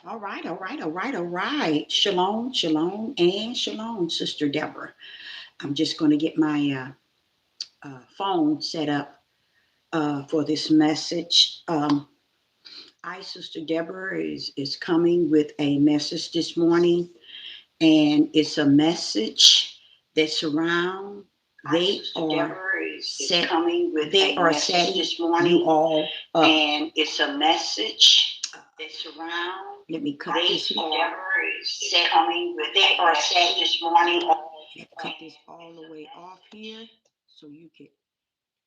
All right, all right, all right, all right. Shalom, shalom, and shalom, Sister Deborah. I'm just going to get my phone set up for this message. Sister Deborah, is coming with a message this morning, and it's a message that's around. They Sister are Deborah is coming with they a are message setting this morning, you all up. And it's a message that's around. Let me cut this here. Coming with they are setting this morning. Cut this all the way off here so you can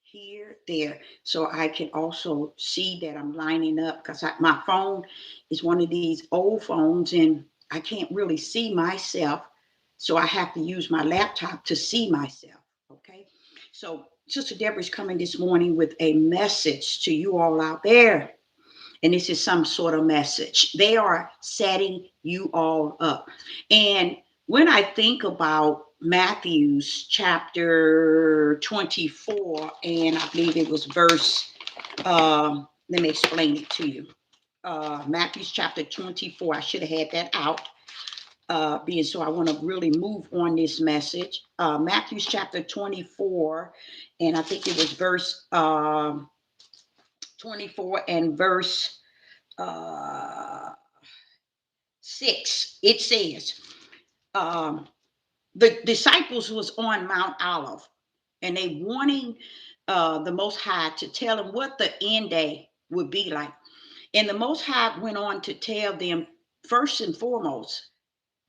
here, there, so I can also see that I'm lining up because my phone is one of these old phones and I can't really see myself. So I have to use my laptop to see myself. Okay. So Sister Deborah's coming this morning with a message to you all out there. And this is some sort of message. They are setting you all up. And when I think about Matthew's chapter 24, and I believe it was verse, let me explain it to you. Matthew's chapter 24, I should have had that out. Being so I want to really move on this message. Matthew's chapter 24, and I think it was verse 24 and verse uh, 6. It says, um, the disciples was on Mount Olive, and they wanting the Most High to tell them what the end day would be like. And the Most High went on to tell them, first and foremost,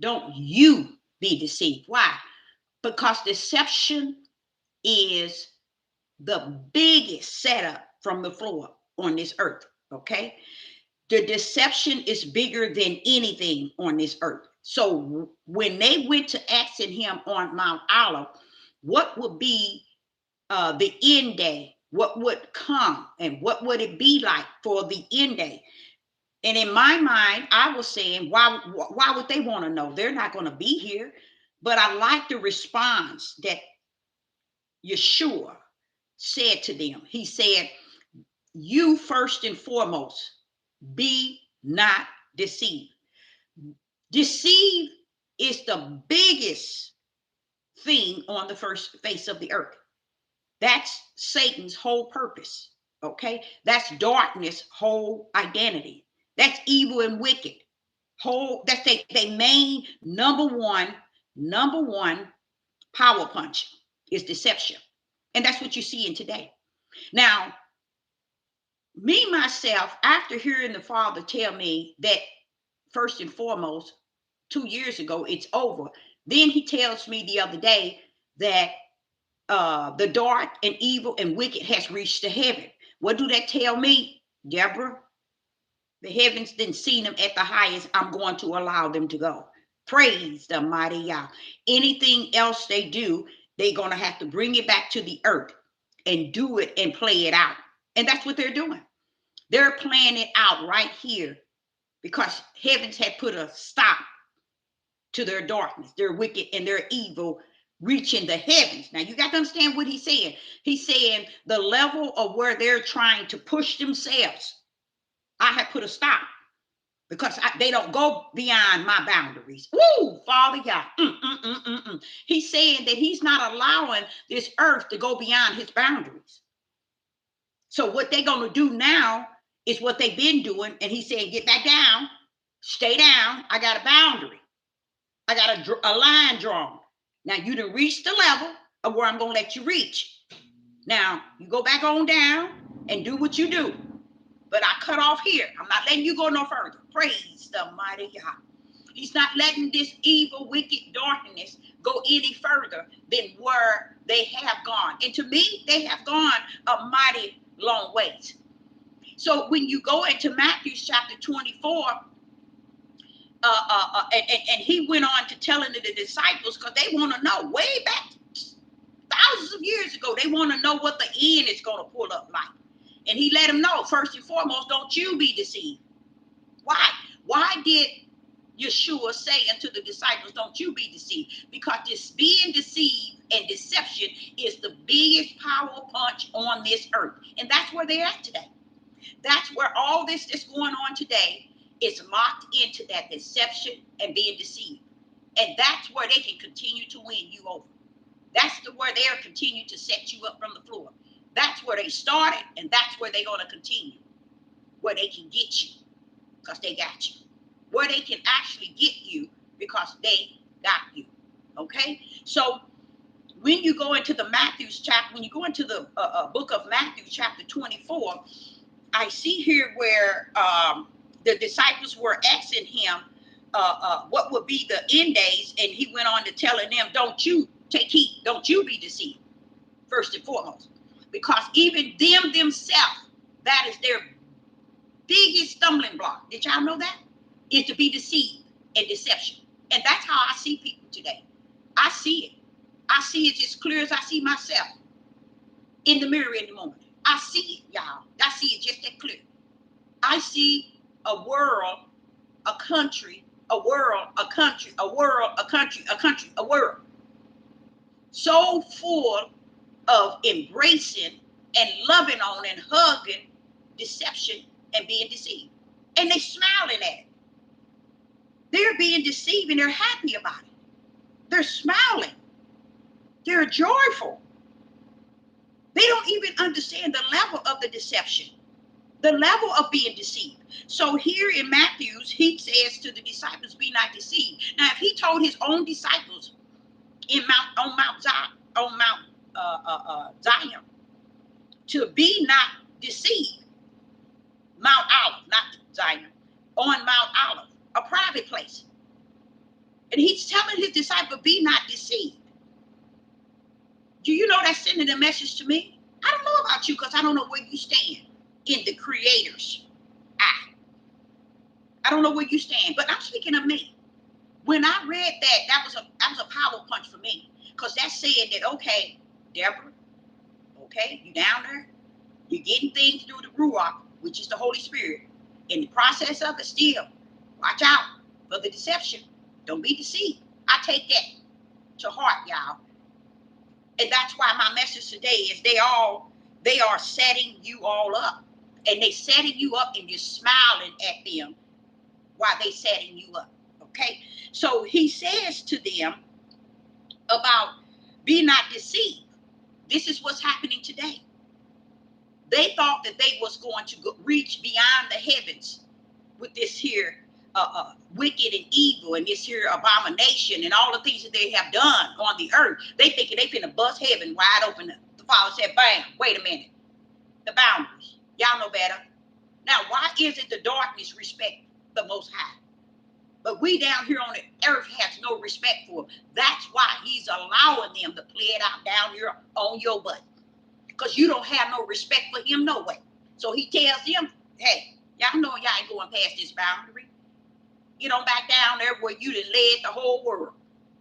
don't you be deceived. Why? Because deception is the biggest setup from the floor on this earth. Okay. The deception is bigger than anything on this earth. So when they went to asking him on Mount Olive, what would be the end day? What would come and what would it be like for the end day? And in my mind, I was saying, why would they want to know? They're not going to be here. But I like the response that Yeshua said to them. He said, you first and foremost, be not deceived. Deceive is the biggest thing on the first face of the earth. That's Satan's whole purpose. Okay. That's darkness' whole identity. That's evil and wicked. That's they main number one power punch is deception. And that's what you see in today. Now, me, myself, after hearing the Father tell me that first and foremost, 2 years ago, it's over. Then he tells me the other day that the dark and evil and wicked has reached the heaven. What do that tell me, Deborah? The heavens didn't see them at the highest. I'm going to allow them to go. Praise the mighty Yah. Anything else they do, they're going to have to bring it back to the earth and do it and play it out. And that's what they're doing. They're playing it out right here because heavens had put a stop to their darkness, their wicked and their evil reaching the heavens. Now you got to understand what he's saying. He's saying the level of where they're trying to push themselves, I have put a stop because they don't go beyond my boundaries. Woo, Father God. He's saying that he's not allowing this earth to go beyond his boundaries. So what they're going to do now is what they've been doing. And he's saying, get back down, stay down. I got a boundary. I got a line drawn. Now you done reached the level of where I'm going to let you reach. Now you go back on down and do what you do. But I cut off here. I'm not letting you go no further. Praise the mighty God. He's not letting this evil, wicked darkness go any further than where they have gone. And to me, they have gone a mighty long ways. So when you go into Matthew chapter 24, and he went on to telling the disciples, because they want to know way back thousands of years ago, they want to know what the end is going to pull up like. And he let them know, first and foremost, don't you be deceived. Why? Why did Yeshua say unto the disciples, don't you be deceived? Because this being deceived and deception is the biggest power punch on this earth. And that's where they're at today. That's where all this is going on today is locked into that deception and being deceived. And that's where they can continue to win you over. That's where they'll continue to set you up from the floor. That's where they started, and that's where they're going to continue. Where they can get you, because they got you. Where they can actually get you, because they got you. Okay? So when you go into the Matthew's chapter, when you go into the book of Matthew chapter 24, I see here where the disciples were asking him what would be the end days, and he went on to telling them, don't you take heed, don't you be deceived, first and foremost, because even them themselves, that is their biggest stumbling block. Did y'all know that? Is to be deceived and deception. And that's how I see people today. I see it. I see it as clear as I see myself in the mirror in the moment. I see it, y'all. I see it just that clear. I see a world, a country, a world, a country, a world, a country, a country, a world. So full of embracing and loving on and hugging deception and being deceived. And they smiling at it. They're being deceived and they're happy about it. They're smiling. They're joyful. They don't even understand the level of the deception, the level of being deceived. So here in Matthew's, he says to the disciples, be not deceived. Now, if he told his own disciples on Mount Zion to be not deceived, Mount Olive, not Zion, on Mount Olive, a private place. And he's telling his disciples, be not deceived. Do you know that's sending a message to me? I don't know about you, because I don't know where you stand in the Creator's eye. I don't know where you stand, but I'm speaking of me. When I read that, that was a power punch for me, because that said that, okay, Deborah, okay, you down there, you're getting things through the Ruach, which is the Holy Spirit. In the process of it, still, watch out for the deception. Don't be deceived. I take that to heart, y'all. And that's why my message today is they are setting you all up. And they setting you up and you're smiling at them while they setting you up. Okay? So he says to them about be not deceived. This is what's happening today. They thought that they was going to reach beyond the heavens with this here wicked and evil and this here abomination and all the things that they have done on the earth. They thinking they finna bust heaven wide open. The Father said, bam, wait a minute. The boundaries. Y'all know better. Now, why is it the darkness respect the Most High? But we down here on the earth has no respect for him. That's why he's allowing them to play it out down here on your butt. Because you don't have no respect for him no way. So he tells them, hey, y'all know y'all ain't going past this boundary. Get on back down there where you done led the whole world.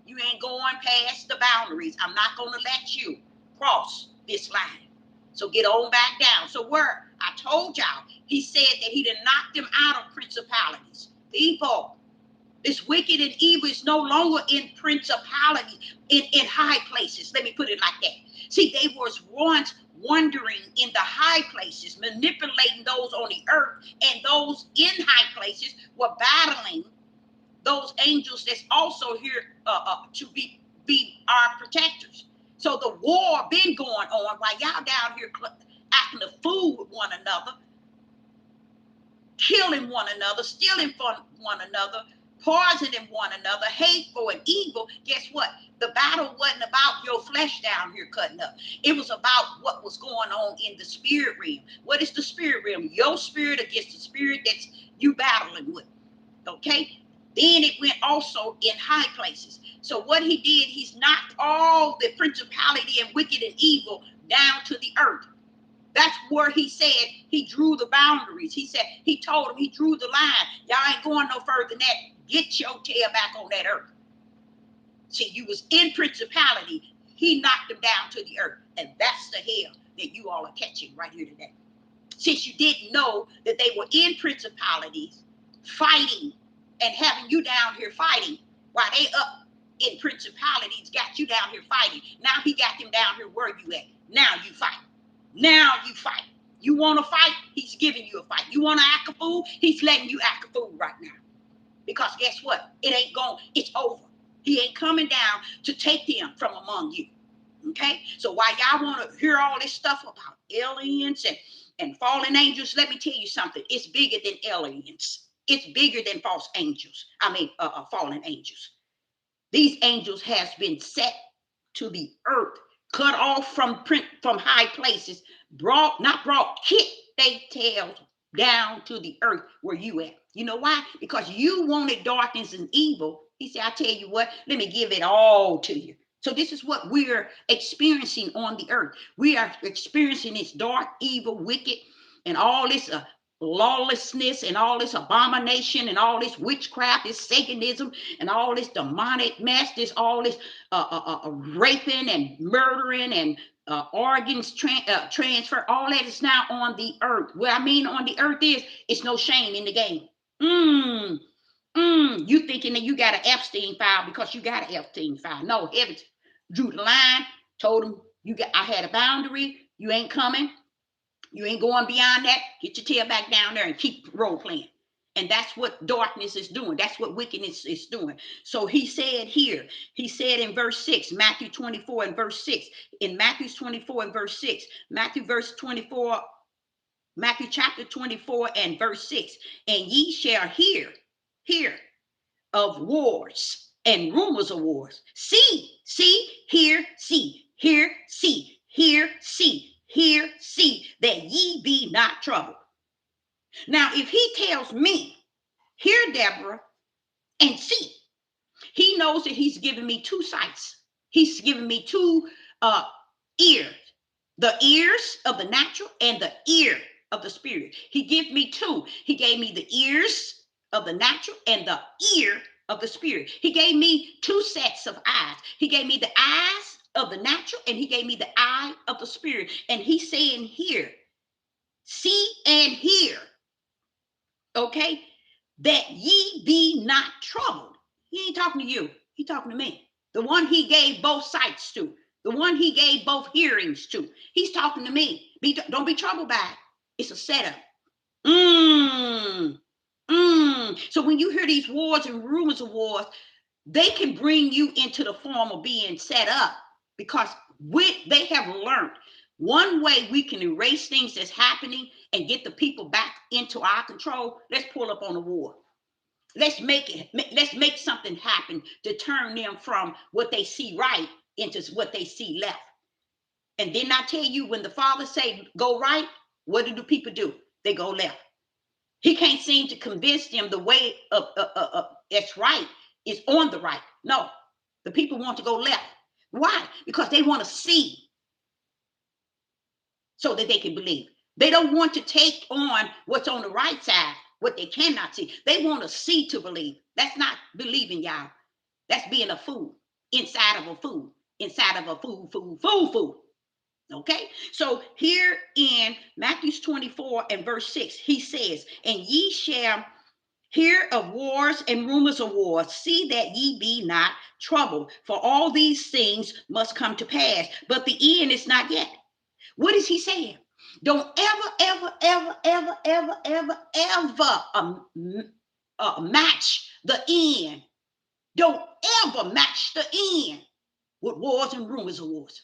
You ain't going past the boundaries. I'm not going to let you cross this line. So get on back down. So where I told y'all, he said that he done knocked them out of principalities. People, this wicked and evil is no longer in principalities, in high places. Let me put it like that. See, they was once wandering in the high places, manipulating those on the earth, and those in high places were battling those angels that's also here to be our protectors. So the war been going on while y'all down here acting a fool with one another, killing one another, stealing from one another, poisoning one another, hateful and evil. Guess what? The battle wasn't about your flesh down here cutting up. It was about what was going on in the spirit realm. What is the spirit realm? Your spirit against the spirit that's you battling with. Okay? Then it went also in high places. So what he did, he's knocked all the principality and wicked and evil down to the earth. That's where he said he drew the boundaries. He said, he told him, he drew the line. Y'all ain't going no further than that. Get your tail back on that earth. See, you was in principality. He knocked them down to the earth. And that's the hell that you all are catching right here today. Since you didn't know that they were in principalities, fighting and having you down here fighting while they up in principalities, got you down here fighting. Now he got them down here where you at. Now you fight. Now you fight. You want to fight? He's giving you a fight. You want to act a fool? He's letting you act a fool right now. Because guess what? It ain't gone. It's over. He ain't coming down to take them from among you. Okay? So while y'all want to hear all this stuff about aliens and fallen angels, let me tell you something. It's bigger than aliens. It's bigger than false angels. Fallen angels. These angels has been set to the earth, cut off from high places, kick they tails down to the earth where you at. You know why? Because you wanted darkness and evil. He said, I tell you what, let me give it all to you. So this is what we're experiencing on the earth. We are experiencing this dark, evil, wicked, and all this lawlessness and all this abomination and all this witchcraft, this Satanism and all this demonic mess, all this raping and murdering and organs transfer. All that is now on the earth. What I mean on the earth is it's no shame in the game. You thinking that you got an Epstein file because you got an Epstein file. No, heaven drew the line, told him I had a boundary. You ain't coming. You ain't going beyond that. Get your tail back down there and keep role playing. And that's what darkness is doing. That's what wickedness is doing. So he said here, he said in verse 6, Matthew 24 and verse 6, in Matthew 24 and verse 6, Matthew chapter 24 and verse 6, and ye shall hear of wars and rumors of wars. See, hear, that ye be not troubled. Now, if he tells me, hear, Deborah, and see, he knows that he's given me two sights. He's given me two ears, the ears of the natural and the ear of the spirit. He gave me two. He gave me the ears of the natural and the ear of the spirit. He gave me two sets of eyes. He gave me the eyes of the natural and he gave me the eye of the spirit. And he's saying here, see and hear, okay, that ye be not troubled. He ain't talking to you. He talking to me. The one he gave both sights to, the one he gave both hearings to. He's talking to me. Don't be troubled by it. It's a setup. So when you hear these wars and rumors of wars, they can bring you into the form of being set up because they have learned one way we can erase things that's happening and get the people back into our control. Let's pull up on a war. Let's make something happen to turn them from what they see right into what they see left. And then I tell you, when the Father say go right, what do the people do? They go left. He can't seem to convince them the way of that's right is on the right. No, the people want to go left. Why? Because they want to see so that they can believe. They don't want to take on what's on the right side, what they cannot see. They want to see to believe. That's not believing, y'all. That's being a fool inside of a fool, inside of a fool. Okay, so here in Matthew 24 and verse 6, he says, and ye shall hear of wars and rumors of wars. See that ye be not troubled, for all these things must come to pass, but the end is not yet. What is he saying? Don't ever match the end. Don't ever match the end with wars and rumors of wars.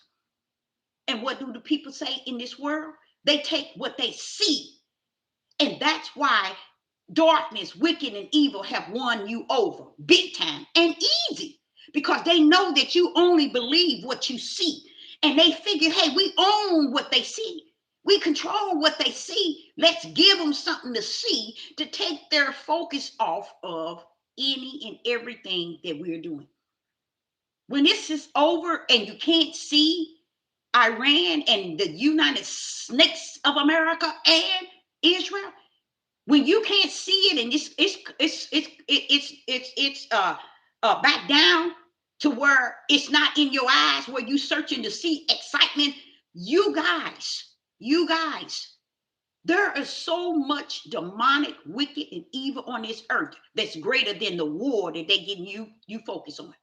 And what do the people say in this world? They take what they see. And that's why darkness, wicked, and evil have won you over big time and easy, because they know that you only believe what you see. And they figure, hey, we own what they see. We control what they see. Let's give them something to see to take their focus off of any and everything that we're doing. When this is over and you can't see Iran and the United States of America and Israel, when you can't see it and it's back down to where it's not in your eyes, where you searching to see excitement, you guys, there is so much demonic, wicked, and evil on this earth that's greater than the war that they getting you focus on.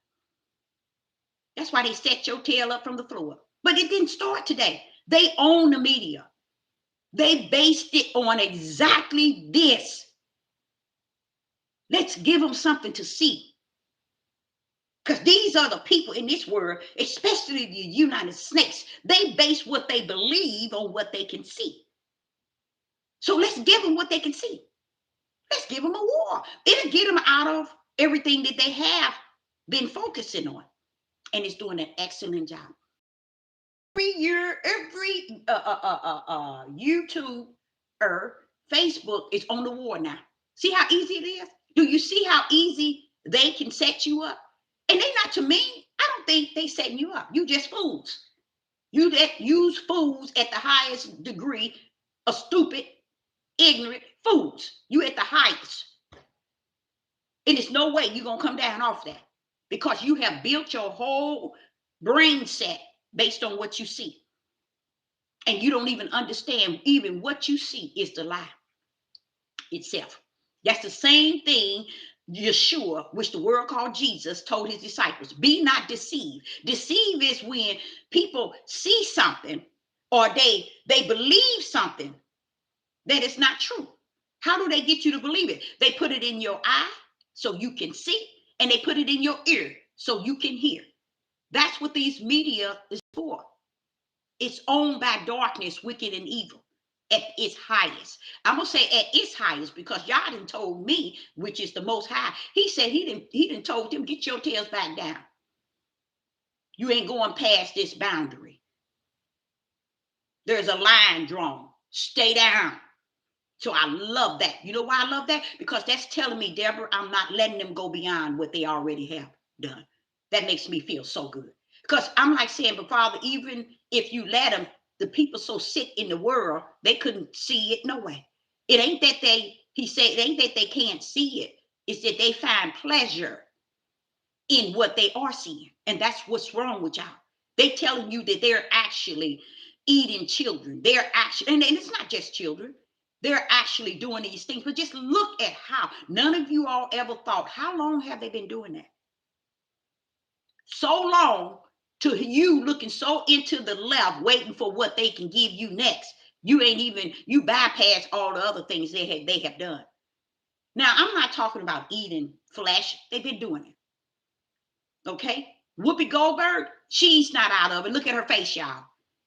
That's why they set your tail up from the floor. But it didn't start today. They own the media. They based it on exactly this. Let's give them something to see. Because these are the people in this world, especially the United States. They base what they believe on what they can see. So let's give them what they can see. Let's give them a war. It'll get them out of everything that they have been focusing on. And it's doing an excellent job. Every year, every YouTube or Facebook is on the war now. See how easy it is? Do you see how easy they can set you up? And they not to me. I don't think they setting you up. You just fools. You that use fools at the highest degree of stupid, ignorant fools. You at the highest. And there's no way you're going to come down off that because you have built your whole brain set based on what you see. And you don't even understand even what you see is the lie itself. That's the same thing Yeshua, which the world called Jesus, told his disciples, be not deceived. Deceive is when people see something or they believe something that is not true. How do they get you to believe it? They put it in your eye so you can see, and they put it in your ear so you can hear. That's what these media is for. It's owned by darkness, wicked and evil at its highest. I'm gonna say at its highest because y'all done told me, which is the most high. He said he didn't told them, get your tails back down. You ain't going past this boundary. There's a line drawn. Stay down. So I love that. You know why I love that? Because that's telling me, Deborah, I'm not letting them go beyond what they already have done. That makes me feel so good. Because I'm like saying, but Father, even if you let them, the people so sick in the world, they couldn't see it no way. It ain't that he said, it ain't that they can't see it. It's that they find pleasure in what they are seeing. And that's what's wrong with y'all. They telling you that they're actually eating children. They're actually, and it's not just children. They're actually doing these things. But just look at how none of you all ever thought, how long have they been doing that? So long to you looking so into the left, waiting for what they can give you next. You bypass all the other things they have done. Now, I'm not talking about eating flesh. They've been doing it. Okay? Whoopi Goldberg, she's not out of it. Look at her face, y'all.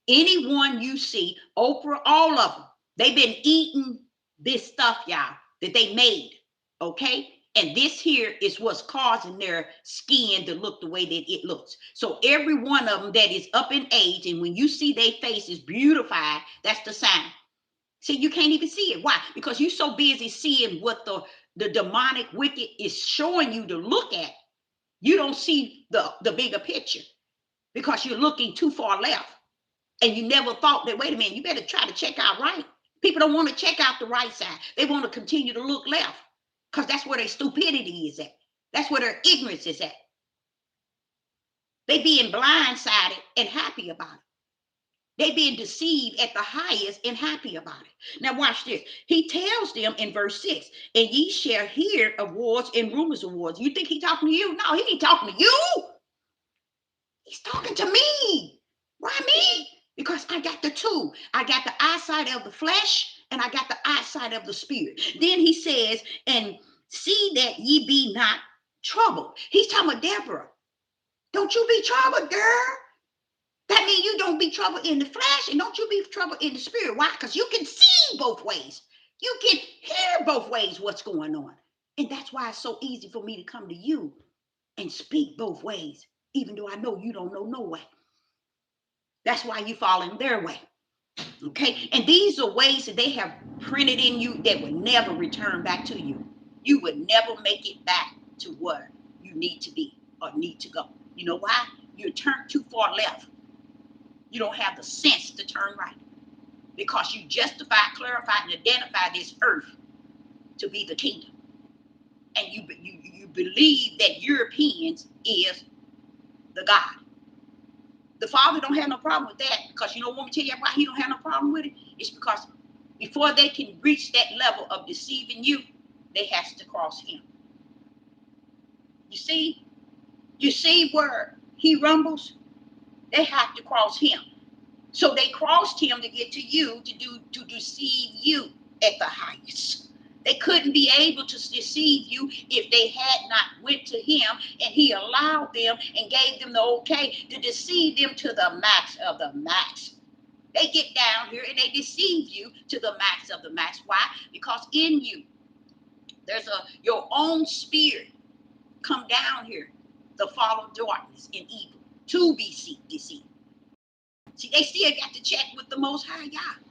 Anyone you see, Oprah, all of them, they've been eating this stuff, y'all, that they made. Okay? And this here is what's causing their skin to look the way that it looks. So every one of them that is up in age, and when you see their faces beautified, that's the sign. See, you can't even see it. Why? Because you're so busy seeing what the demonic wicked is showing you to look at. You don't see the bigger picture because you're looking too far left. And you never thought that, wait a minute, you better try to check out right. People don't want to check out the right side. They want to continue to look left. Because that's where their stupidity is at. That's where their ignorance is at. They being blindsided and happy about it. They being deceived at the highest and happy about it. Now watch this. He tells them in verse 6, and ye shall hear of wars and rumors of wars. You think he talking to you? No, he ain't talking to you. He's talking to me. Why me? Because I got the two. I got the eyesight of the flesh and I got the eyesight of the spirit. Then he says, and see that ye be not troubled. He's talking about Deborah. Don't you be troubled, girl. That means you don't be troubled in the flesh and don't you be troubled in the spirit. Why? Because you can see both ways. You can hear both ways what's going on. And that's why it's so easy for me to come to you and speak both ways, even though I know you don't know no way. That's why you fall in their way. Okay? And these are ways that they have printed in you that will never return back to you. You would never make it back to where you need to be or need to go. You know why? You're turned too far left. You don't have the sense to turn right because you justify, clarify, and identify this earth to be the kingdom. And you believe that Europeans is the God. The Father don't have no problem with that because you know what me tell you why he don't have no problem with it? It's because before they can reach that level of deceiving you, they have to cross him. You see where he rumbles? They have to cross him. So they crossed him to get to you, to deceive you at the highest. They couldn't be able to deceive you if they had not went to him, and he allowed them and gave them the okay to deceive them to the max of the max. They get down here and they deceive you to the max of the max. Why? Because in you, there's your own spirit come down here, the fall of darkness and evil, to be deceived. See, they still got to check with the Most High God.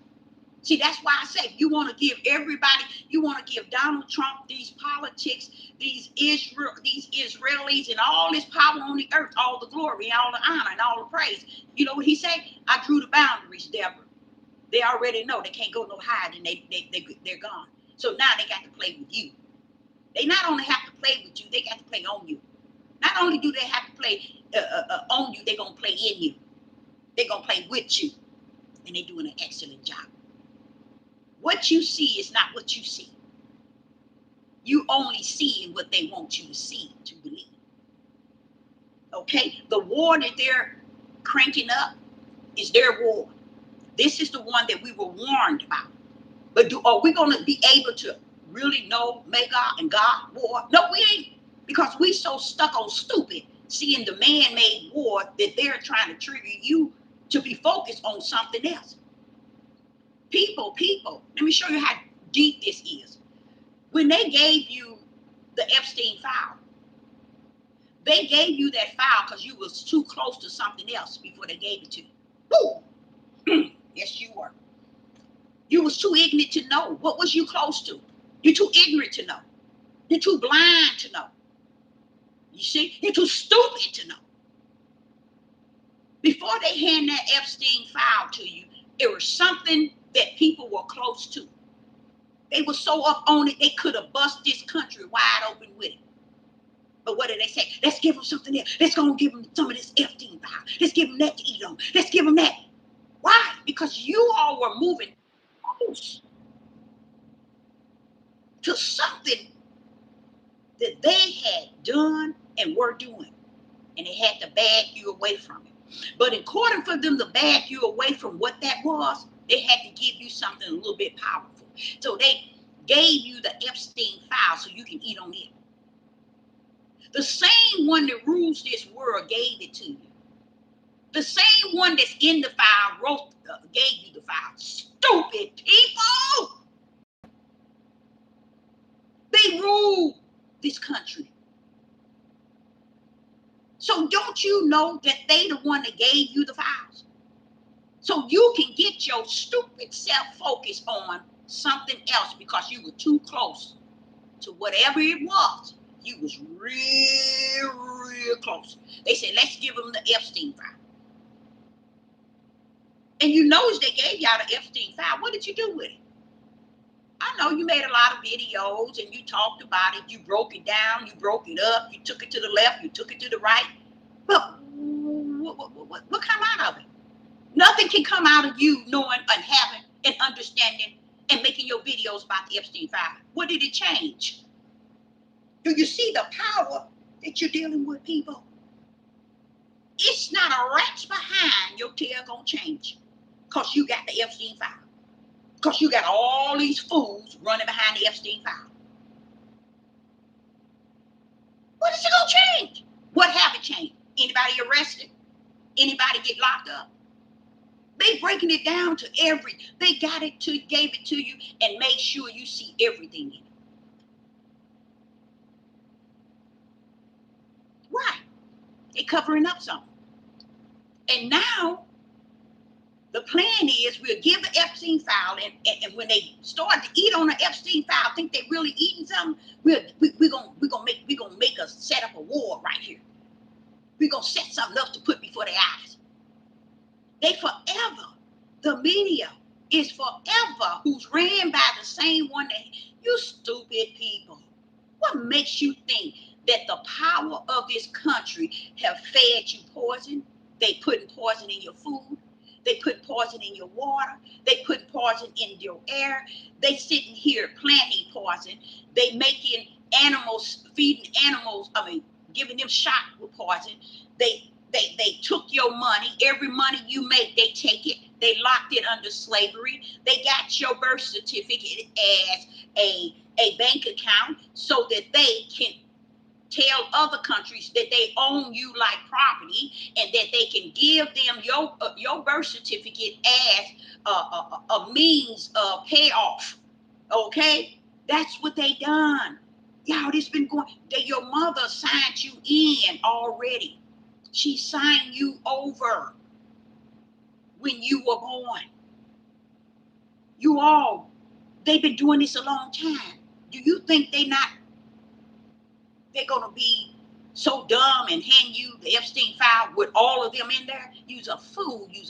See, that's why I say you want to give everybody, you want to give Donald Trump, these politics, these Israelis, and all this power on the earth, all the glory, all the honor, and all the praise. You know what he said? I drew the boundaries, Deborah. They already know they can't go no higher than they're gone. So now they got to play with you. They not only have to play with you, they got to play on you. Not only do they have to play on you, they're going to play in you. They're going to play with you. And they're doing an excellent job. What you see is not what you see. You only see in what they want you to see, to believe. Okay? The war that they're cranking up is their war. This is the one that we were warned about. But are we going to be able to really know Magog and God war? No, we ain't. Because we so stuck on stupid, seeing the man-made war that they're trying to trigger you to be focused on something else. People, let me show you how deep this is. When they gave you the Epstein file, they gave you that file because you was too close to something else before they gave it to you. Woo! Yes, you were. You was too ignorant to know. What was you close to? You're too ignorant to know. You're too blind to know. You see? You're too stupid to know. Before they hand that Epstein file to you, it was something that people were close to. They were so up on it, they could have bust this country wide open with it. But what did they say? Let's give them something else. Let's go and give them some of this Epstein file. Let's give them that to eat on. Let's give them that. Why? Because you all were moving close to something that they had done and were doing. And they had to back you away from it. But in order for them to back you away from what that was, they had to give you something a little bit powerful. So they gave you the Epstein file so you can eat on it. The same one that rules this world gave it to you. The same one that's in the file gave you the file. Stupid people! They rule this country. So don't you know that they the one that gave you the files? So you can get your stupid self focused on something else because you were too close to whatever it was. You was real close. They said, let's give them the Epstein file. And you notice they gave y'all the Epstein file. What did you do with it? I know you made a lot of videos and you talked about it. You broke it down. You broke it up. You took it to the left. You took it to the right. But what come out of it? Nothing can come out of you knowing and having and understanding and making your videos about the Epstein file. What did it change? Do you see the power that you're dealing with, people? It's not a rat's behind your tail gonna change because you got the Epstein file. Because you got all these fools running behind the Epstein file. What is it gonna change? What haven't changed? Anybody arrested? Anybody get locked up? They breaking it down to they got it to, gave it to you and made sure you see everything in it. Why? They're covering up something. And now the plan is we'll give the Epstein file and when they start to eat on the Epstein file, think they're really eating something, we're gonna make us set up a war right here. We're gonna set something up to put before their eyes. They forever, the media is forever who's ran by the same one that you stupid people. What makes you think that the power of this country have fed you poison? They putting poison in your food. They put poison in your water. They put poison in your air. They sitting here planting poison. They making animals, feeding animals, giving them shot with poison. They They took your money. Every money you make, they take it. They locked it under slavery. They got your birth certificate as a bank account so that they can tell other countries that they own you like property, and that they can give them your birth certificate as a means of payoff. Okay, that's what they done. Y'all, this been going. Your mother signed you in already. She signed you over when you were born. They've been doing this a long time. Do you think they're gonna be so dumb and hand you the Epstein file with all of them in there? You's a fool. You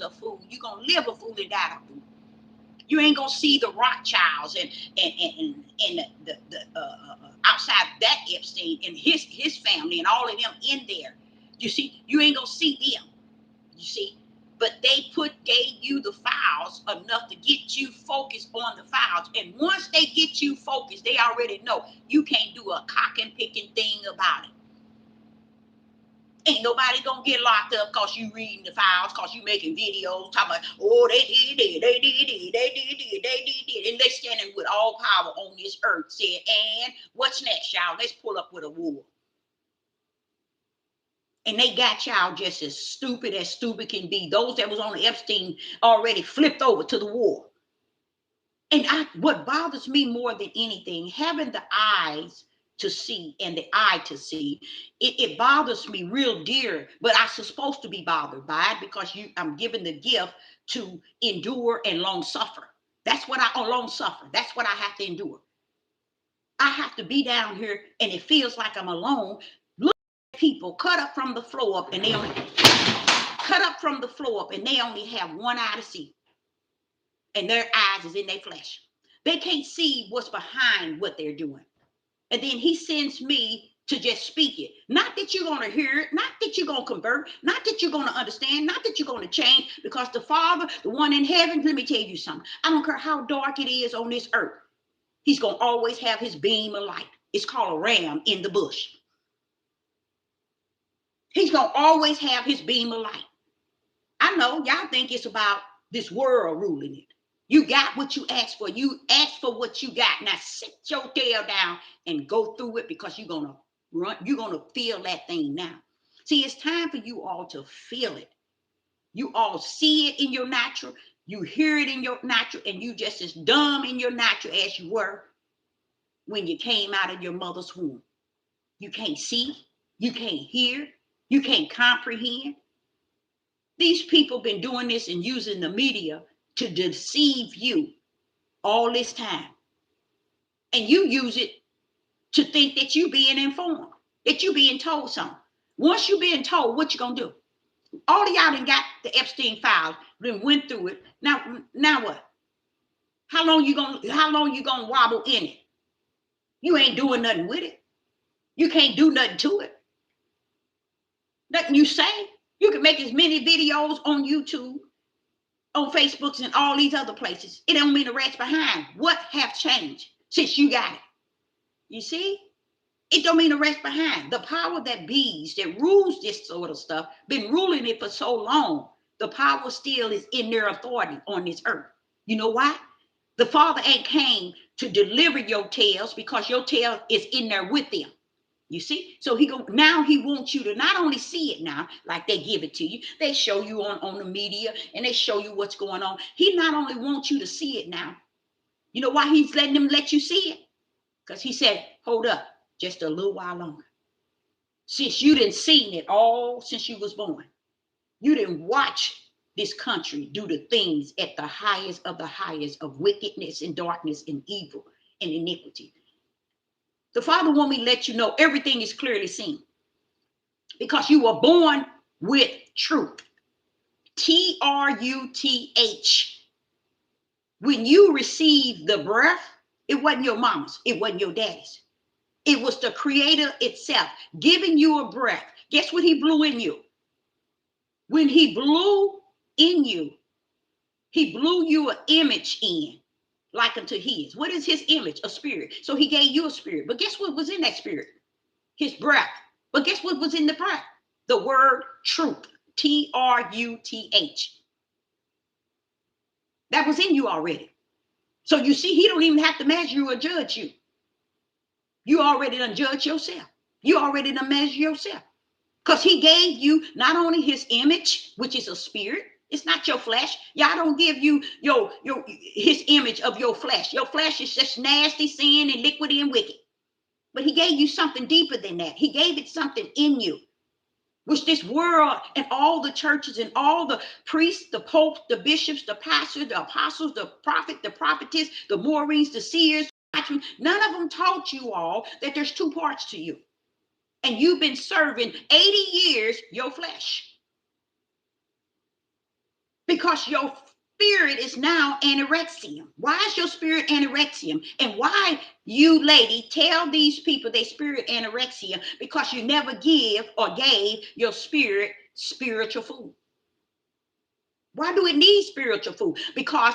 gonna live a fool and die a fool. You ain't gonna see the Rothschilds and the outside that Epstein and his family and all of them in there. You see, you ain't gonna see them. You see, but they gave you the files enough to get you focused on the files. And once they get you focused, they already know you can't do a cock and picking thing about it. Ain't nobody gonna get locked up because you reading the files, because you making videos talking about, oh, they did it, and they standing with all power on this earth. Said, and what's next, y'all? Let's pull up with a war. And they got y'all just as stupid can be. Those that was on the Epstein already flipped over to the war. And what bothers me more than anything, having the eyes to see and the eye to see, it bothers me real dear, but I'm supposed to be bothered by it because I'm given the gift to endure and long suffer. That's what long suffer. That's what I have to endure. I have to be down here and it feels like I'm alone. Look at people cut up from the floor up and they only have one eye to see. And their eyes is in their flesh. They can't see what's behind what they're doing. And then he sends me to just speak it. Not that you're going to hear it, not that you're going to convert, not that you're going to understand, not that you're going to change, because the Father, the one in heaven, let me tell you something. I don't care how dark it is on this earth. He's going to always have his beam of light. It's called a ram in the bush. He's going to always have his beam of light. I know y'all think it's about this world ruling it. You got what you asked for. You asked for what you got. Now sit your tail down and go through it, because you're going to run. You're going to feel that thing now. See, it's time for you all to feel it. You all see it in your natural. You hear it in your natural, and you just as dumb in your natural as you were when you came out of your mother's womb. You can't see. You can't hear. You can't comprehend. These people been doing this and using the media to deceive you all this time. And you use it to think that you being informed, that you being told something. Once you being told, what you gonna do? All of y'all done got the Epstein files, then went through it. Now what? How long you gonna wobble in it? You ain't doing nothing with it. You can't do nothing to it. Nothing you say. You can make as many videos on YouTube, on Facebooks, and all these other places. It don't mean the rest behind. What have changed since you got it? You see? It don't mean the rest behind. The power that bees, that rules this sort of stuff, been ruling it for so long. The power still is in their authority on this earth. You know why? The Father ain't came to deliver your tails, because your tail is in there with them. You see? So now he wants you to not only see it now, like they give it to you, they show you on the media and they show you what's going on. He not only wants you to see it now. You know why he's letting them let you see it? Because he said, hold up, just a little while longer. Since you didn't seen it all since you was born, you didn't watch this country do the things at the highest of the highest of wickedness and darkness and evil and iniquity. The Father want me to let you know everything is clearly seen, because you were born with truth. Truth. When you received the breath, it wasn't your mama's, it wasn't your daddy's. It was the Creator itself giving you a breath. Guess what he blew in you? When he blew in you, he blew you an image in, like unto his. What is his image? A spirit. So he gave you a spirit. But guess what was in that spirit? His breath. But guess what was in the breath? The word truth, Truth. That was in you already. So you see, he don't even have to measure you or judge you. You already done judge yourself. You already done measure yourself. Because he gave you not only his image, which is a spirit. It's not your flesh. Y'all don't give you his image of your flesh. Your flesh is just nasty, sin, and iniquity and wicked. But he gave you something deeper than that. He gave it something in you, which this world and all the churches and all the priests, the popes, the bishops, the pastors, the apostles, the prophet, the prophetess, the Maureen, the seers, none of them taught you all that there's two parts to you. And you've been serving 80 years your flesh. Because your spirit is now anorexium. Why is your spirit anorexium? And why you, lady, tell these people they spirit anorexia? Because you never give or gave your spirit spiritual food. Why do it need spiritual food? Because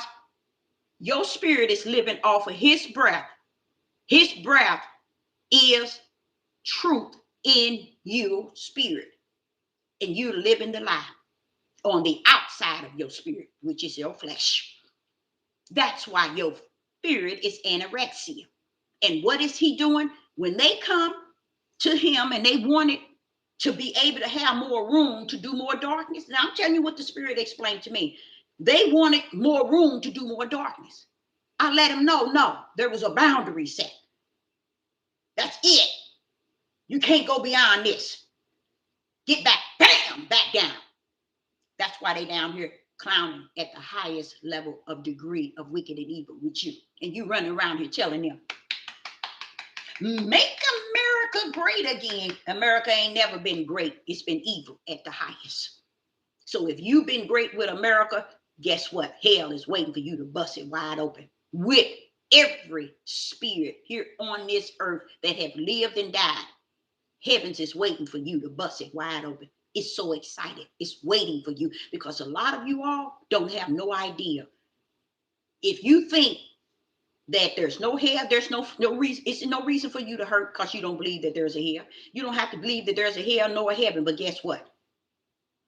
your spirit is living off of his breath. His breath is truth in your spirit. And you living the lie on the outside of your spirit, which is your flesh. That's why your spirit is anorexia. And what is he doing? When they come to him and they wanted to be able to have more room to do more darkness. Now I'm telling you what the spirit explained to me. They wanted more room to do more darkness. I let them know, no, there was a boundary set. That's it. You can't go beyond this. Get back, bam, back down. That's why they down here clowning at the highest level of degree of wicked and evil with you. And you running around here telling them, make America great again. America ain't never been great. It's been evil at the highest. So if you've been great with America, guess what? Hell is waiting for you to bust it wide open with every spirit here on this earth that have lived and died. Heavens is waiting for you to bust it wide open. It's so excited. It's waiting for you because a lot of you all don't have no idea. If you think that there's no hell, there's no reason, it's no reason for you to hurt because you don't believe that there's a hell. You don't have to believe that there's a hell nor a heaven. But guess what?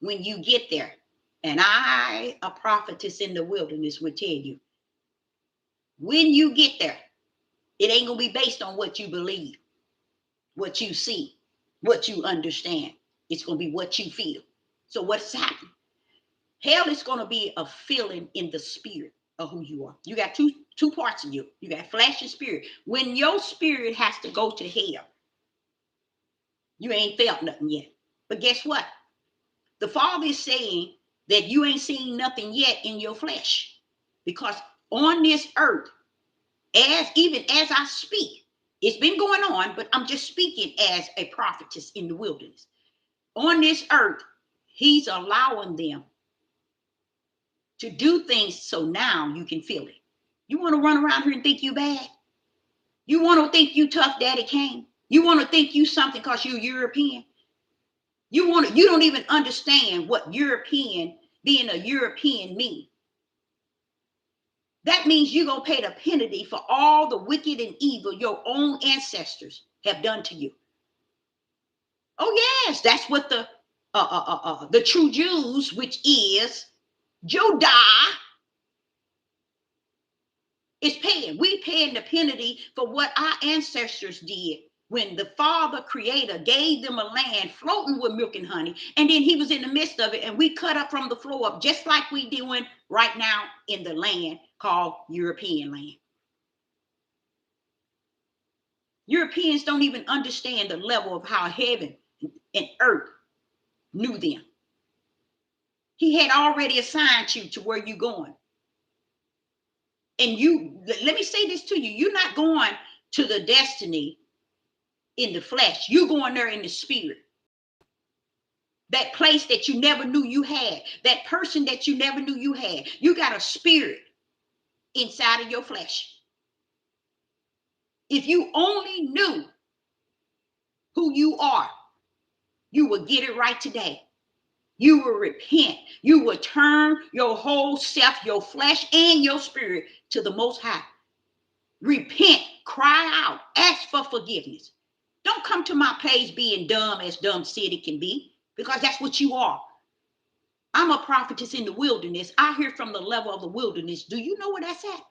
When you get there, and I, a prophetess in the wilderness, would tell you, when you get there, it ain't going to be based on what you believe, what you see, what you understand. It's going to be what you feel. So what's happening? Hell is going to be a feeling in the spirit of who you are. You got two parts of you. You got flesh and spirit. When your spirit has to go to hell, you ain't felt nothing yet. But guess what? The Father is saying that you ain't seen nothing yet in your flesh. Because on this earth, even as I speak, it's been going on, but I'm just speaking as a prophetess in the wilderness. On this earth, he's allowing them to do things so now you can feel it. You want to run around here and think you bad? You want to think you tough daddy Kane? You want to think you something because you're European? You don't even understand what being a European means. That means you're going to pay the penalty for all the wicked and evil your own ancestors have done to you. Oh, yes, that's what the true Jews, which is Judah, is paying. We paying the penalty for what our ancestors did when the Father Creator gave them a land floating with milk and honey, and then he was in the midst of it, and we cut up from the floor up, just like we doing right now in the land called European land. Europeans don't even understand the level of how heaven and earth knew them. He had already assigned you to where you're going. And let me say this to you, you're not going to the destiny in the flesh. You're going there in the spirit. That place that you never knew you had, that person that you never knew you had. You got a spirit inside of your flesh. If you only knew who you are, you would get it right today. You will repent. You will turn your whole self, your flesh and your spirit to the Most High. Repent, cry out, ask for forgiveness. Don't come to my page being dumb as dumb city can be. because that's what you are. I'm a prophetess in the wilderness. I hear from the level of the wilderness. Do you know where that's at?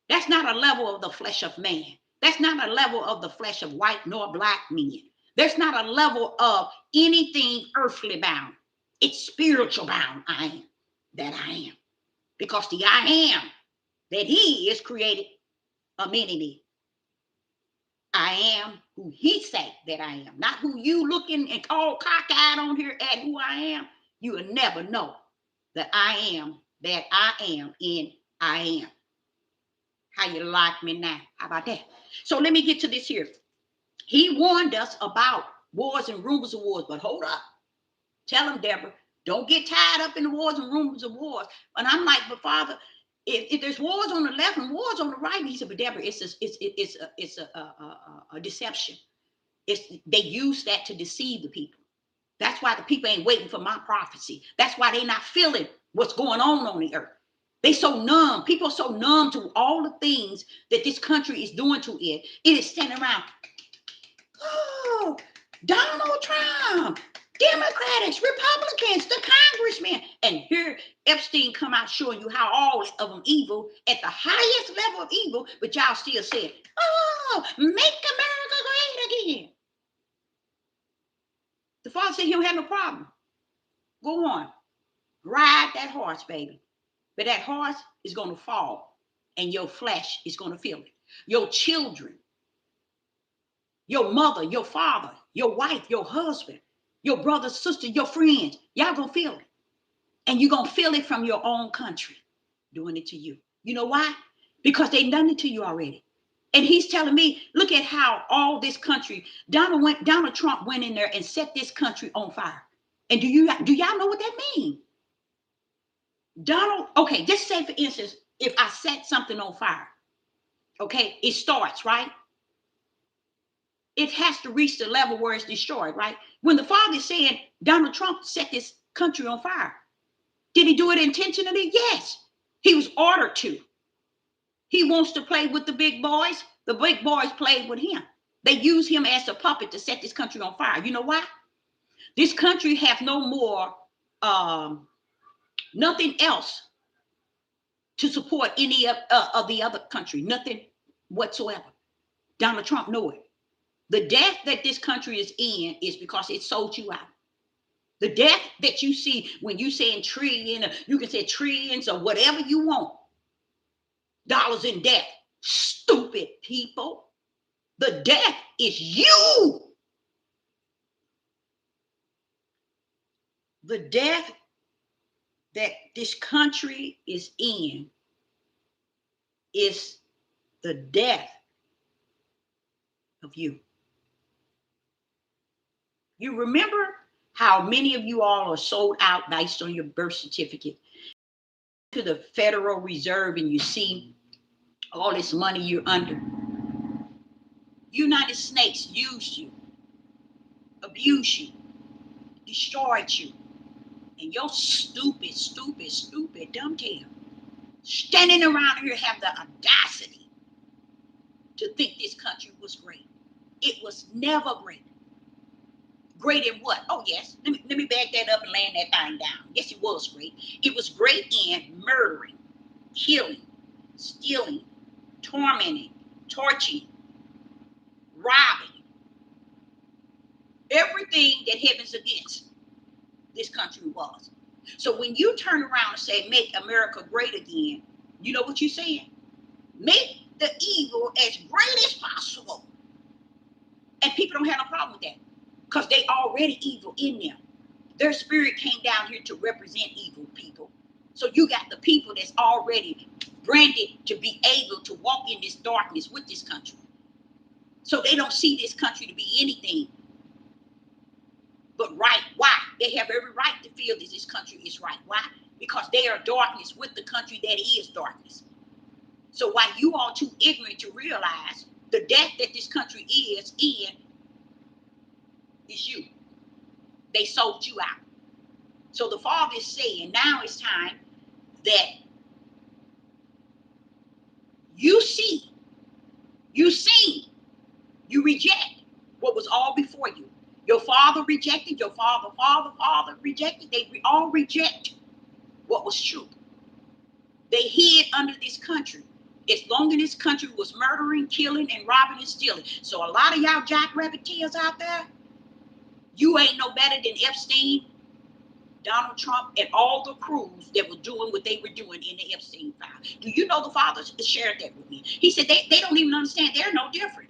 That's not a level of the flesh of man. That's not a level of the flesh of white nor black men. There's not a level of anything earthly bound. It's spiritual bound. I am that I am. Because the I am that he is created a many. I am who he say that I am. Not who you looking and all cockeyed on here at who I am. You will never know that I am that I am in I am. How you like me now? How about that? So let me get to this here. He warned us about wars and rumors of wars, but hold up. Tell him, Deborah, don't get tied up in the wars and rumors of wars. And I'm like, but Father, if there's wars on the left and wars on the right, he said, but Deborah, it's a deception. They use that to deceive the people. That's why the people ain't waiting for my prophecy. That's why they not feeling what's going on the earth. They so numb. People are so numb to all the things that this country is doing to it. It is standing around. Oh, Donald Trump, Democrats, Republicans, the congressmen. And here Epstein come out showing you how all of them evil at the highest level of evil, but y'all still saying, oh, make America great again. The Father said he don't have no problem. Go on. Ride that horse, baby. But that horse is going to fall and your flesh is going to feel it. Your children, your mother, your father, your wife, your husband, your brother, sister, your friends, y'all going to feel it. And you're going to feel it from your own country doing it to you. You know why? Because they done it to you already. And he's telling me, look at how all this country, Donald Trump went in there and set this country on fire. And do y'all know what that means? Okay, just say for instance, if I set something on fire, okay, it starts, right? It has to reach the level where it's destroyed, right? When the Father is saying Donald Trump set this country on fire, did he do it intentionally? Yes, he was ordered to. He wants to play with the big boys. The big boys played with him. They use him as a puppet to set this country on fire. You know why? This country have no more, nothing else to support any of the other country, nothing whatsoever. Donald Trump know it. The death that this country is in is because it sold you out. The death that you see when you saying trillion, you can say trillions or whatever you want. Dollars in debt. Stupid people. The death is you. The death that this country is in is the death of you. You remember how many of you all are sold out based on your birth certificate to the Federal Reserve and you see all this money you're under. United States used you, abused you, destroyed you, and your stupid dumbtail standing around here have the audacity to think this country was great. It was never great. Great in what? Oh yes, let me back that up and land that thing down. Yes, it was great. It was great in murdering, killing, stealing, tormenting, torturing, robbing, everything that heaven's against. This country was. So when you turn around and say, make America great again, you know what you're saying? Make the evil as great as possible. And people don't have no problem with that because they already evil in them. Their spirit came down here to represent evil people. So you got the people that's already branded to be able to walk in this darkness with this country. So they don't see this country to be anything but right. Why? They have every right to feel that this country is right. Why? Because they are darkness with the country that is darkness. So while you are too ignorant to realize the death that this country is in is you. They sold you out. So the Father is saying now it's time that you see, you reject what was all before you. Your father rejected, your father rejected. They all reject what was true. They hid under this country. As long as this country was murdering, killing, and robbing and stealing. So a lot of y'all jackrabbiteers out there, you ain't no better than Epstein, Donald Trump, and all the crews that were doing what they were doing in the Epstein file. Do you know the father shared that with me? He said they don't even understand. They're no different.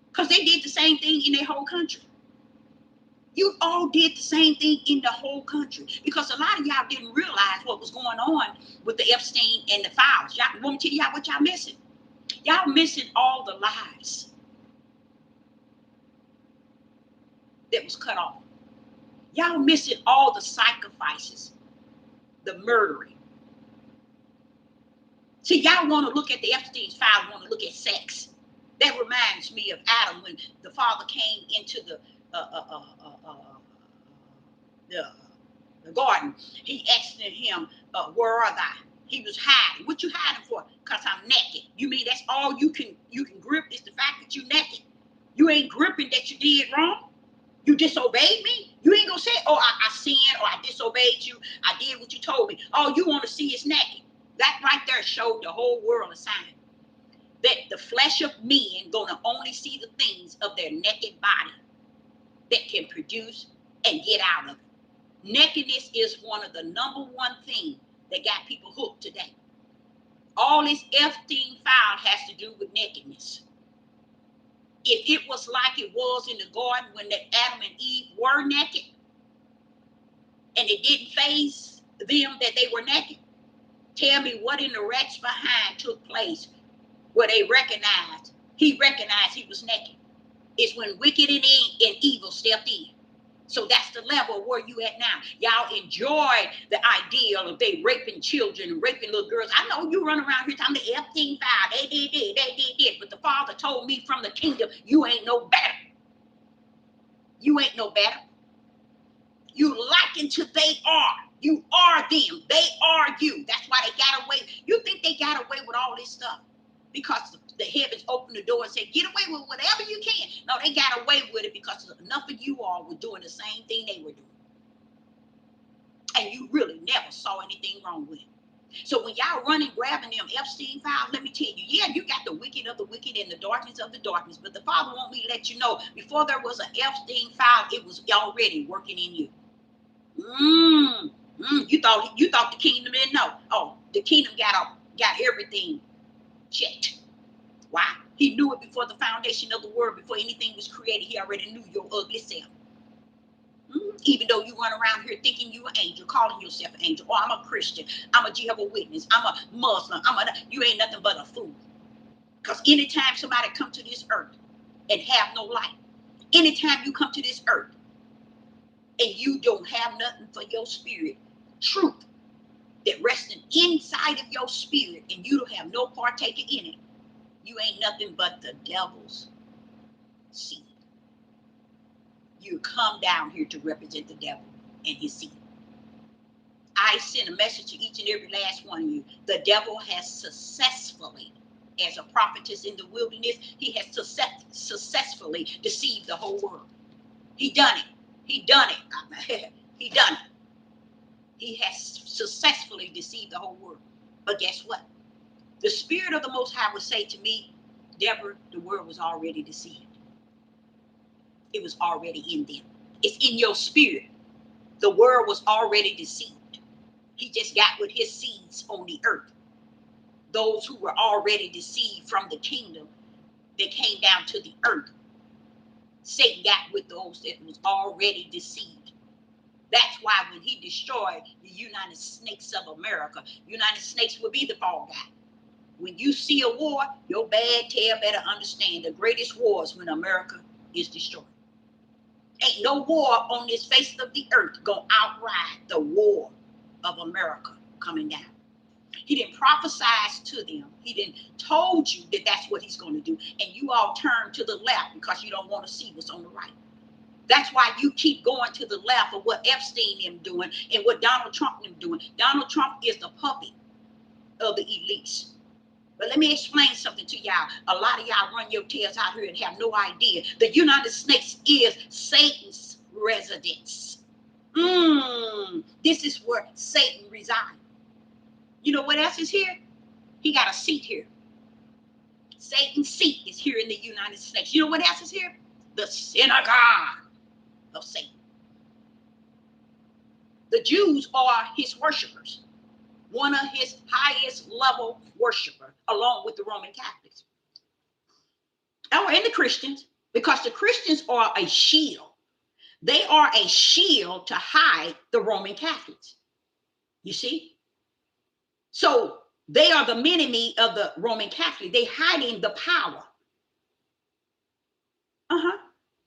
Because they did the same thing in their whole country. You all did the same thing in the whole country. Because a lot of y'all didn't realize what was going on with the Epstein and the files. Y'all, want me to tell y'all what y'all missing? Y'all missing all the lives that was cut off. Y'all missing all the sacrifices, the murdering. See, y'all want to look at the Epstein's file, want to look at sex. That reminds me of Adam when the father came into the garden. He asked him, where are thou? He was hiding. What you hiding for? Because I'm naked. You mean that's all you can grip is the fact that you naked? You ain't gripping that you did wrong? You disobeyed me? You ain't gonna say, oh, I sinned or I disobeyed you. I did what you told me. All you want to see is naked. That right there showed the whole world a sign that the flesh of men gonna only see the things of their naked body that can produce and get out of it. Nakedness is one of the number one thing that got people hooked today. All this Epstein file has to do with nakedness. If it was like it was in the garden when Adam and Eve were naked, and it didn't faze them that they were naked, tell me what in the wrecks behind took place where he recognized he was naked. It's when wicked and evil stepped in. So that's the level where you at now. Y'all enjoy the ideal of they raping children and raping little girls. I know you run around here talking the Epstein file. They did. But the father told me from the kingdom, you ain't no better. You ain't no better. You liken to they are. You are them. They are you. That's why they got away. You think they got away with all this stuff? Because the heavens opened the door and said, get away with whatever you can. No, they got away with it because enough of you all were doing the same thing they were doing. And you really never saw anything wrong with it. So when y'all running, grabbing them Epstein files, let me tell you, yeah, you got the wicked of the wicked and the darkness of the darkness. But the Father want me to let you know, before there was an Epstein file, it was already working in you. You thought the kingdom didn't know. Oh, the kingdom got everything checked. Why? He knew it before the foundation of the world, before anything was created. He already knew your ugly self. Even though you run around here thinking you an angel, calling yourself an angel. Oh, I'm a Christian. I'm a Jehovah's Witness. I'm a Muslim. You ain't nothing but a fool. Because anytime somebody come to this earth and have no light, anytime you come to this earth and you don't have nothing for your spirit, truth that resting inside of your spirit, and you don't have no partaker in it, you ain't nothing but the devil's seed. You come down here to represent the devil and his seed. I send a message to each and every last one of you. The devil has successfully, as a prophetess in the wilderness, he has successfully deceived the whole world. He done it. He done it. He done it. He has successfully deceived the whole world. But guess what? The Spirit of the Most High would say to me, Deborah, the world was already deceived. It was already in them. It's in your spirit. The world was already deceived. He just got with his seeds on the earth. Those who were already deceived from the kingdom, they came down to the earth. Satan got with those that was already deceived. That's why when he destroyed the United Snakes of America, United Snakes will be the fall guy. When you see a war, your bad tail better understand the greatest war is when America is destroyed. Ain't no war on this face of the earth gonna outride the war of America coming down. He didn't prophesy to them. He didn't told you that that's what he's going to do. And you all turn to the left because you don't want to see what's on the right. That's why you keep going to the left of what Epstein them doing and what Donald Trump them doing. Donald Trump is the puppet of the elites. But let me explain something to y'all. A lot of y'all run your tails out here and have no idea. The United States is Satan's residence. This is where Satan resides. You know what else is here? He got a seat here. Satan's seat is here in the United States. You know what else is here? The synagogue of Satan. The Jews are his worshipers, one of his highest level worshipers, along with the Roman Catholics. And the Christians, because the Christians are a shield. They are a shield to hide the Roman Catholics. You see? So they are the enemy of the Roman Catholic. They hiding the power.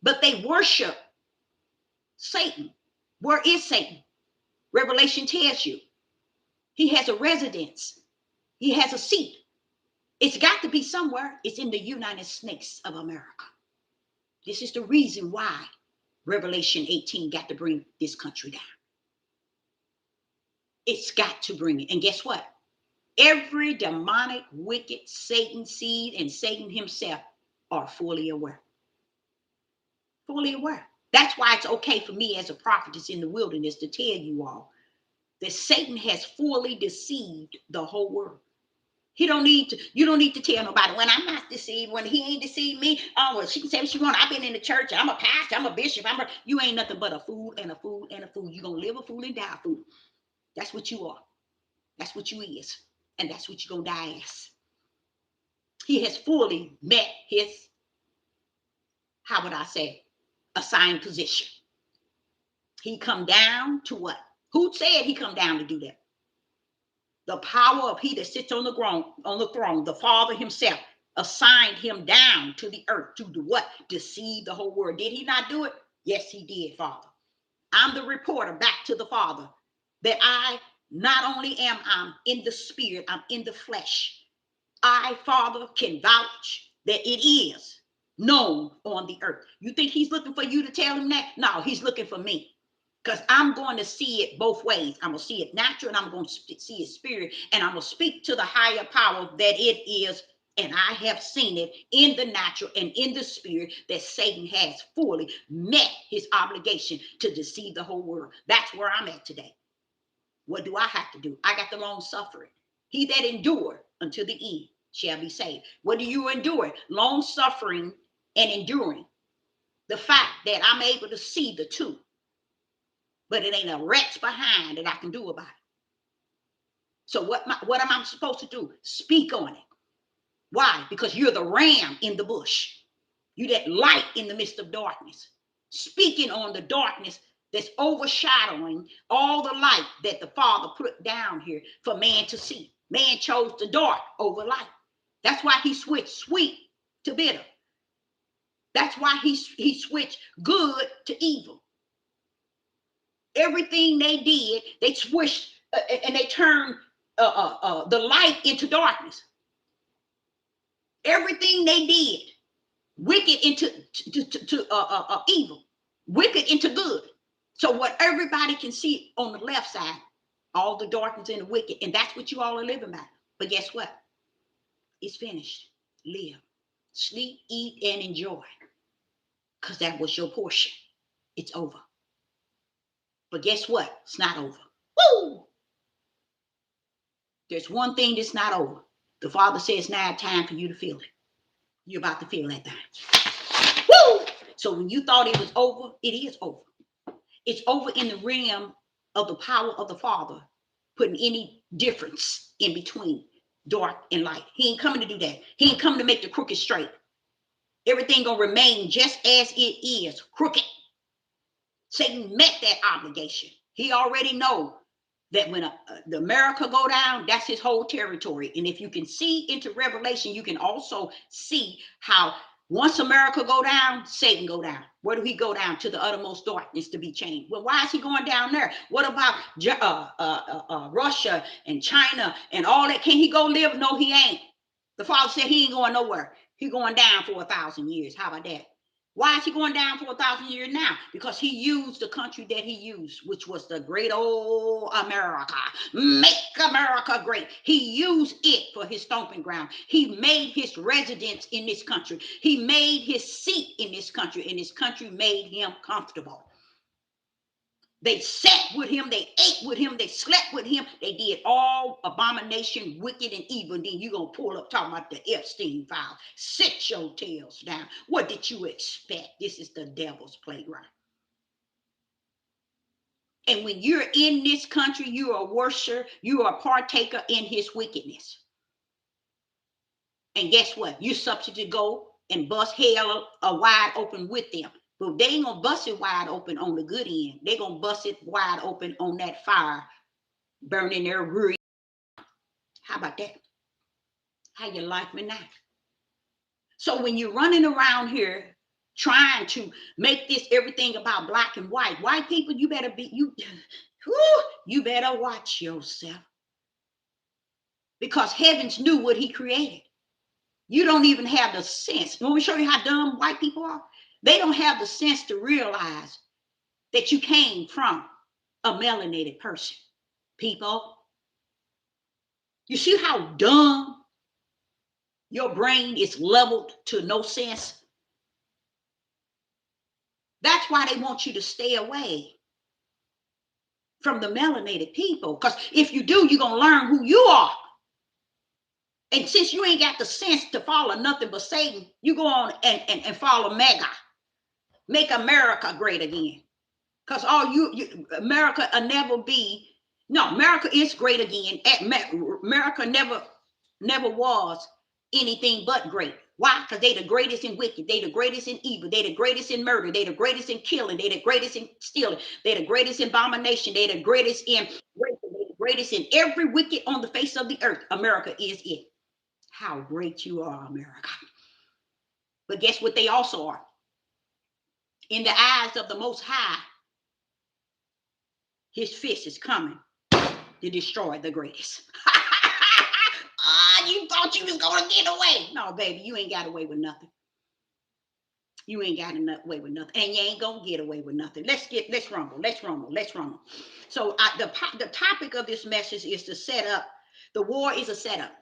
But they worship Satan. Where is Satan? Revelation tells you. He has a residence. He has a seat. It's got to be somewhere. It's in the United States of America. This is the reason why Revelation 18 got to bring this country down. It's got to bring it. And guess what? Every demonic, wicked Satan seed and Satan himself are fully aware. Fully aware. That's why it's okay for me as a prophetess in the wilderness to tell you all that Satan has fully deceived the whole world. You don't need to tell nobody. When I'm not deceived, when he ain't deceived me, oh, well, she can say what she want. I've been in the church. I'm a pastor. I'm a bishop. You ain't nothing but a fool and a fool and a fool. You're going to live a fool and die a fool. That's what you are. That's what you is. And that's what you're going to die as. He has fully met his, how would I say, assigned position. He come down to what? Who said he come down to do that? The power of he that sits on the throne, the Father himself, assigned him down to the earth to do what? Deceive the whole world. Did he not do it? Yes, he did, Father. I'm the reporter back to the Father that I not only am I'm in the spirit, I'm in the flesh. I, Father, can vouch that it is known on the earth. You think he's looking for you to tell him that? No, he's looking for me. Because I'm going to see it both ways. I'm going to see it natural and I'm going to see it spirit. And I'm going to speak to the higher power that it is. And I have seen it in the natural and in the spirit that Satan has fully met his obligation to deceive the whole world. That's where I'm at today. What do I have to do? I got the long suffering. He that endure until the end shall be saved. What do you endure? Long suffering and enduring. The fact that I'm able to see the two. But it ain't a wretch behind that I can do about it. So what am I supposed to do? Speak on it. Why? Because you're the ram in the bush. You're that light in the midst of darkness. Speaking on the darkness that's overshadowing all the light that the Father put down here for man to see. Man chose the dark over light. That's why he switched sweet to bitter. That's why he switched good to evil. Everything they did, they switched and they turned the light into darkness. Everything they did, wicked into evil, wicked into good. So what everybody can see on the left side, all the darkness and the wicked, and that's what you all are living by. But guess what? It's finished. Live, sleep, eat, and enjoy, because that was your portion. It's over. But guess what? It's not over. Woo! There's one thing that's not over. The Father says now it's time for you to feel it. You're about to feel that thing. Woo! So when you thought it was over, it is over. It's over in the realm of the power of the Father, putting any difference in between dark and light. He ain't coming to do that. He ain't coming to make the crooked straight. Everything gonna remain just as it is, crooked. Satan met that obligation. He already know that when the America go down, that's his whole territory. And if you can see into Revelation, you can also see how once America go down, Satan go down. Where do he go down? To the uttermost darkness to be changed. Well, why is he going down there? What about Russia and China and all that? Can he go live? No, he ain't. The Father said he ain't going nowhere. He going down for 1,000 years. How about that? Why is he going down for 1,000 years now? Because he used the country that he used, which was the great old America. Make America great. He used it for his stomping ground. He made his residence in this country. He made his seat in this country, and this country made him comfortable. They sat with him, they ate with him, they slept with him, they did all abomination, wicked, and evil. And then you're going to pull up talking about the Epstein file. Sit your tails down. What did you expect? This is the devil's playground. And when you're in this country, you are a worshiper, you are a partaker in his wickedness. And guess what? You're substitute to go and bust hell wide open with them. But they ain't gonna bust it wide open on the good end. They're gonna bust it wide open on that fire burning their rear. How about that? How you like me now? So when you're running around here trying to make this everything about black and white people, you better be you better watch yourself. Because heavens knew what he created. You don't even have the sense. Let me show you how dumb white people are. They don't have the sense to realize that you came from a melanated person. People, you see how dumb your brain is leveled to no sense? That's why they want you to stay away from the melanated people. Because if you do, you're going to learn who you are. And since you ain't got the sense to follow nothing but Satan, you go on and follow MAGA. Make America great again. Because America will never be, no, America is great again. America never was anything but great. Why? Because they the greatest in wicked. They the greatest in evil. They the greatest in murder. They the greatest in killing. They the greatest in stealing. They the greatest in abomination. They the greatest in rape. They the greatest in every wicked on the face of the earth. America is it. How great you are, America. But guess what they also are? In the eyes of the Most High, his fist is coming to destroy the greatest. You thought you was going to get away. No, baby, you ain't got away with nothing. You ain't got away with nothing. And you ain't going to get away with nothing. Let's rumble. So the topic of this message is to set up. The war is a setup,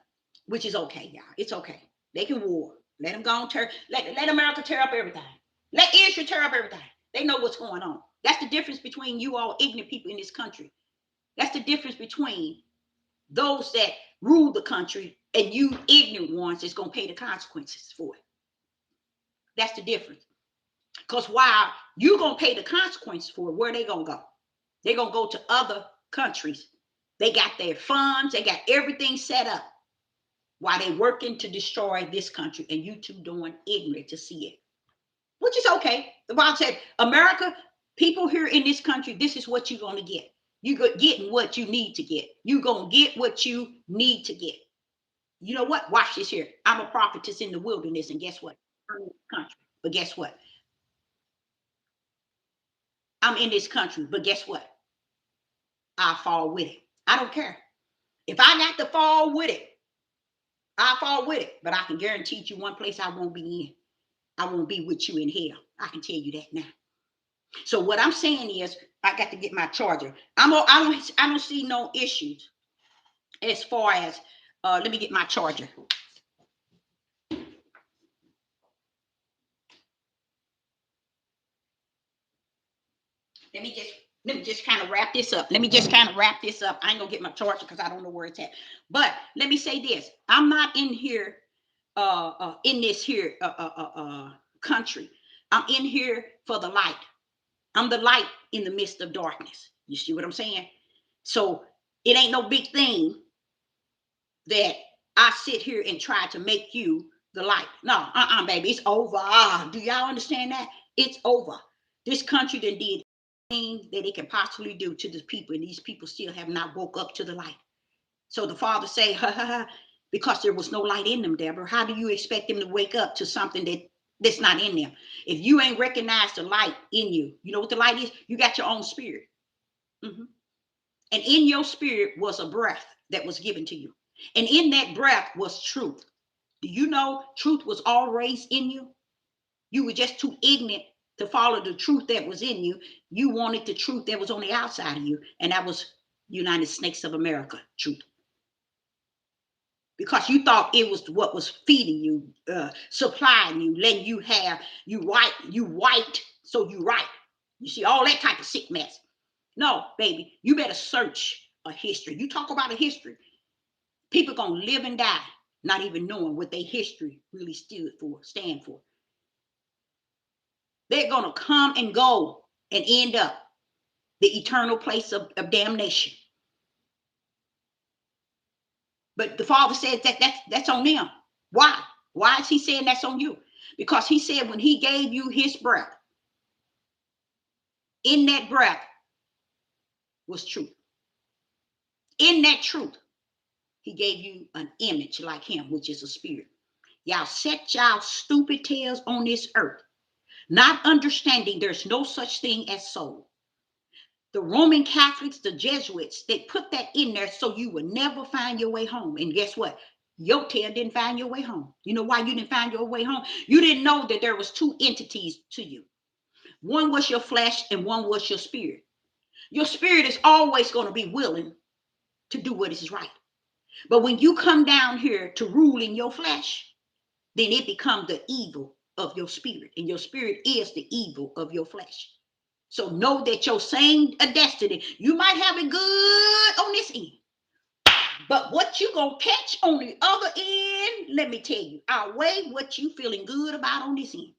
which is okay, y'all. It's okay. They can war. Let them go and let America tear up everything. Let Israel tear up everything. They know what's going on. That's the difference between you all ignorant people in this country. That's the difference between those that rule the country and you ignorant ones that's going to pay the consequences for it. That's the difference. Because while you're going to pay the consequences for it, where are they going to go? They're going to go to other countries. They got their funds. They got everything set up while they're working to destroy this country. And you two doing ignorant to see it, which is okay. The Bible said, America, people here in this country, this is what you're going to get. You're getting what you need to get. You're going to get what you need to get. You know what? Watch this here. I'm a prophetess in the wilderness, and guess what? I'm in this country. But guess what? I'm in this country, but guess what? I fall with it. I don't care. If I got to fall with it, I fall with it. But I can guarantee you one place I won't be in. I won't be with you in hell. I can tell you that now. So what I'm saying is, I got to get my charger. I don't see no issues as far as let me get my charger. Let me just kind of wrap this up. I ain't gonna get my charger because I don't know where it's at. But let me say this: I'm not in here in this here country. I'm in here for the light. I'm the light in the midst of darkness. You see what I'm saying? So it ain't no big thing that I sit here and try to make you the light. No, baby, it's over. Do y'all understand that? It's over. This country done did everything that it can possibly do to the people, and these people still have not woke up to the light. So the Father say, because there was no light in them, Deborah, how do you expect them to wake up to something that's not in them? If you ain't recognized the light in you, you know what the light is? You got your own spirit. Mm-hmm. And in your spirit was a breath that was given to you. And in that breath was truth. Do you know truth was always in you? You were just too ignorant to follow the truth that was in you. You wanted the truth that was on the outside of you, and that was United Snakes of America truth. Because you thought it was what was feeding you, supplying you, letting you have, you white, so you right. You see all that type of sick mess. No, baby, you better search a history. You talk about a history, people gonna live and die not even knowing what their history really stand for. They're gonna come and go and end up the eternal place of damnation. But the Father says that's on them. Why? Why is he saying that's on you? Because he said when he gave you his breath, in that breath was truth. In that truth, he gave you an image like him, which is a spirit. Y'all set y'all stupid tails on this earth, not understanding there's no such thing as soul. The Roman Catholics, the Jesuits, they put that in there so you would never find your way home. And guess what? Your tail didn't find your way home. You know why you didn't find your way home? You didn't know that there was two entities to you. One was your flesh and one was your spirit. Your spirit is always going to be willing to do what is right. But when you come down here to rule in your flesh, then it becomes the evil of your spirit. And your spirit is the evil of your flesh. So know that your same destiny, you might have it good on this end. But what you gonna catch on the other end, let me tell you, outweigh what you feeling good about on this end.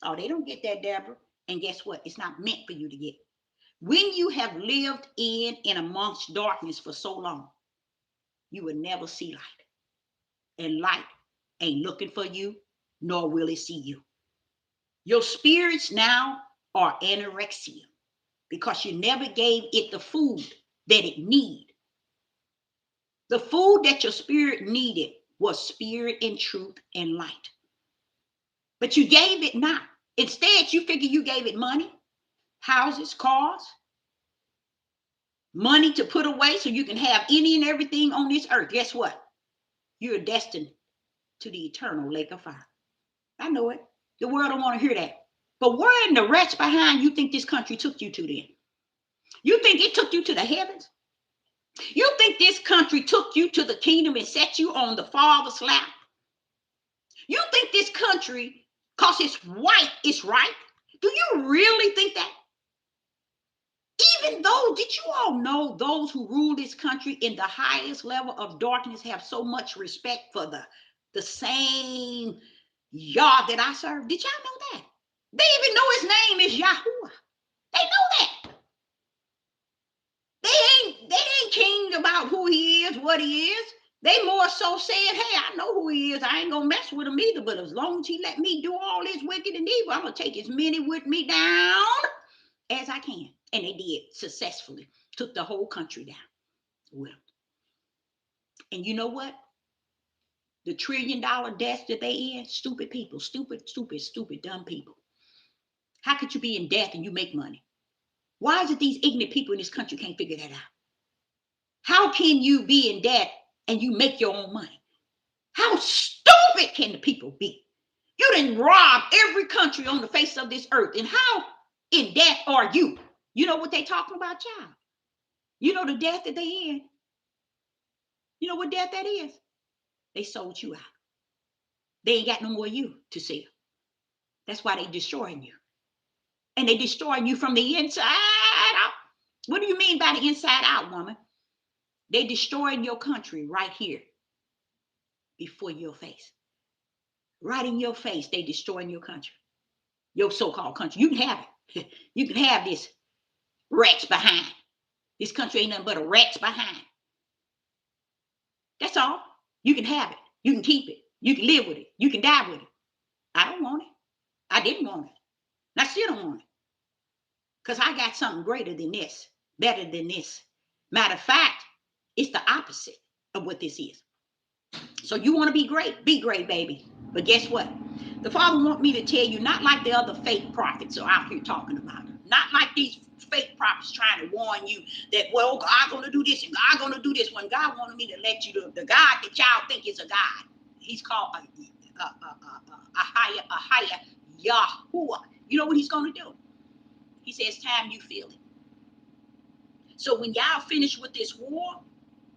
Oh, they don't get that, Deborah. And guess what? It's not meant for you to get. When you have lived in amongst darkness for so long, you will never see light. And light ain't looking for you, nor will it see you. Your spirits now are anorexia because you never gave it the food that it needed. The food that your spirit needed was spirit and truth and light. But you gave it not. Instead, you figure you gave it money, houses, cars, money to put away so you can have any and everything on this earth. Guess what? You're destined to the eternal lake of fire. I know it. The world don't want to hear that. But where in the rest behind you think this country took you to then? You think it took you to the heavens? You think this country took you to the kingdom and set you on the Father's lap? You think this country, because it's white, is right? Do you really think that? Even though, did you all know those who rule this country in the highest level of darkness have so much respect for the same Yah that I serve? Did y'all know that? They even know his name is Yahuwah. They know that. They ain't king about who he is, what he is. They more so saying, hey, I know who he is. I ain't gonna mess with him either. But as long as he let me do all this wicked and evil, I'm gonna take as many with me down as I can. And they did successfully. Took the whole country down with them. And you know what? The $1 trillion debts that they in, stupid people, stupid, dumb people. How could you be in debt and you make money? Why is it these ignorant people in this country can't figure that out? How can you be in debt and you make your own money? How stupid can the people be? You didn't rob every country on the face of this earth. And how in debt are you? You know what they talking about, child? You know the debt that they in? You know what debt that is? They sold you out. They ain't got no more you to sell. That's why they destroying you. And they destroying you from the inside out. What do you mean by the inside out, woman? They destroying your country right here before your face. Right in your face, they destroying your country. Your so-called country. You can have it. You can have this rats behind. This country ain't nothing but a rats behind. That's all. You can have it. You can keep it. You can live with it. You can die with it. I don't want it. I didn't want it. And I still don't want it. Because I got something greater than this. Better than this. Matter of fact, it's the opposite of what this is. So you want to be great? Be great, baby. But guess what? The Father wants me to tell you, not like the other fake prophets are out here talking about it. Not like these fake prophets trying to warn you that, well, God's going to do this and God's going to do this. When God wanted me to let you know, the God that y'all think is a God, he's called higher Yahuwah. You know what he's going to do? He says, time you feel it. So when y'all finish with this war,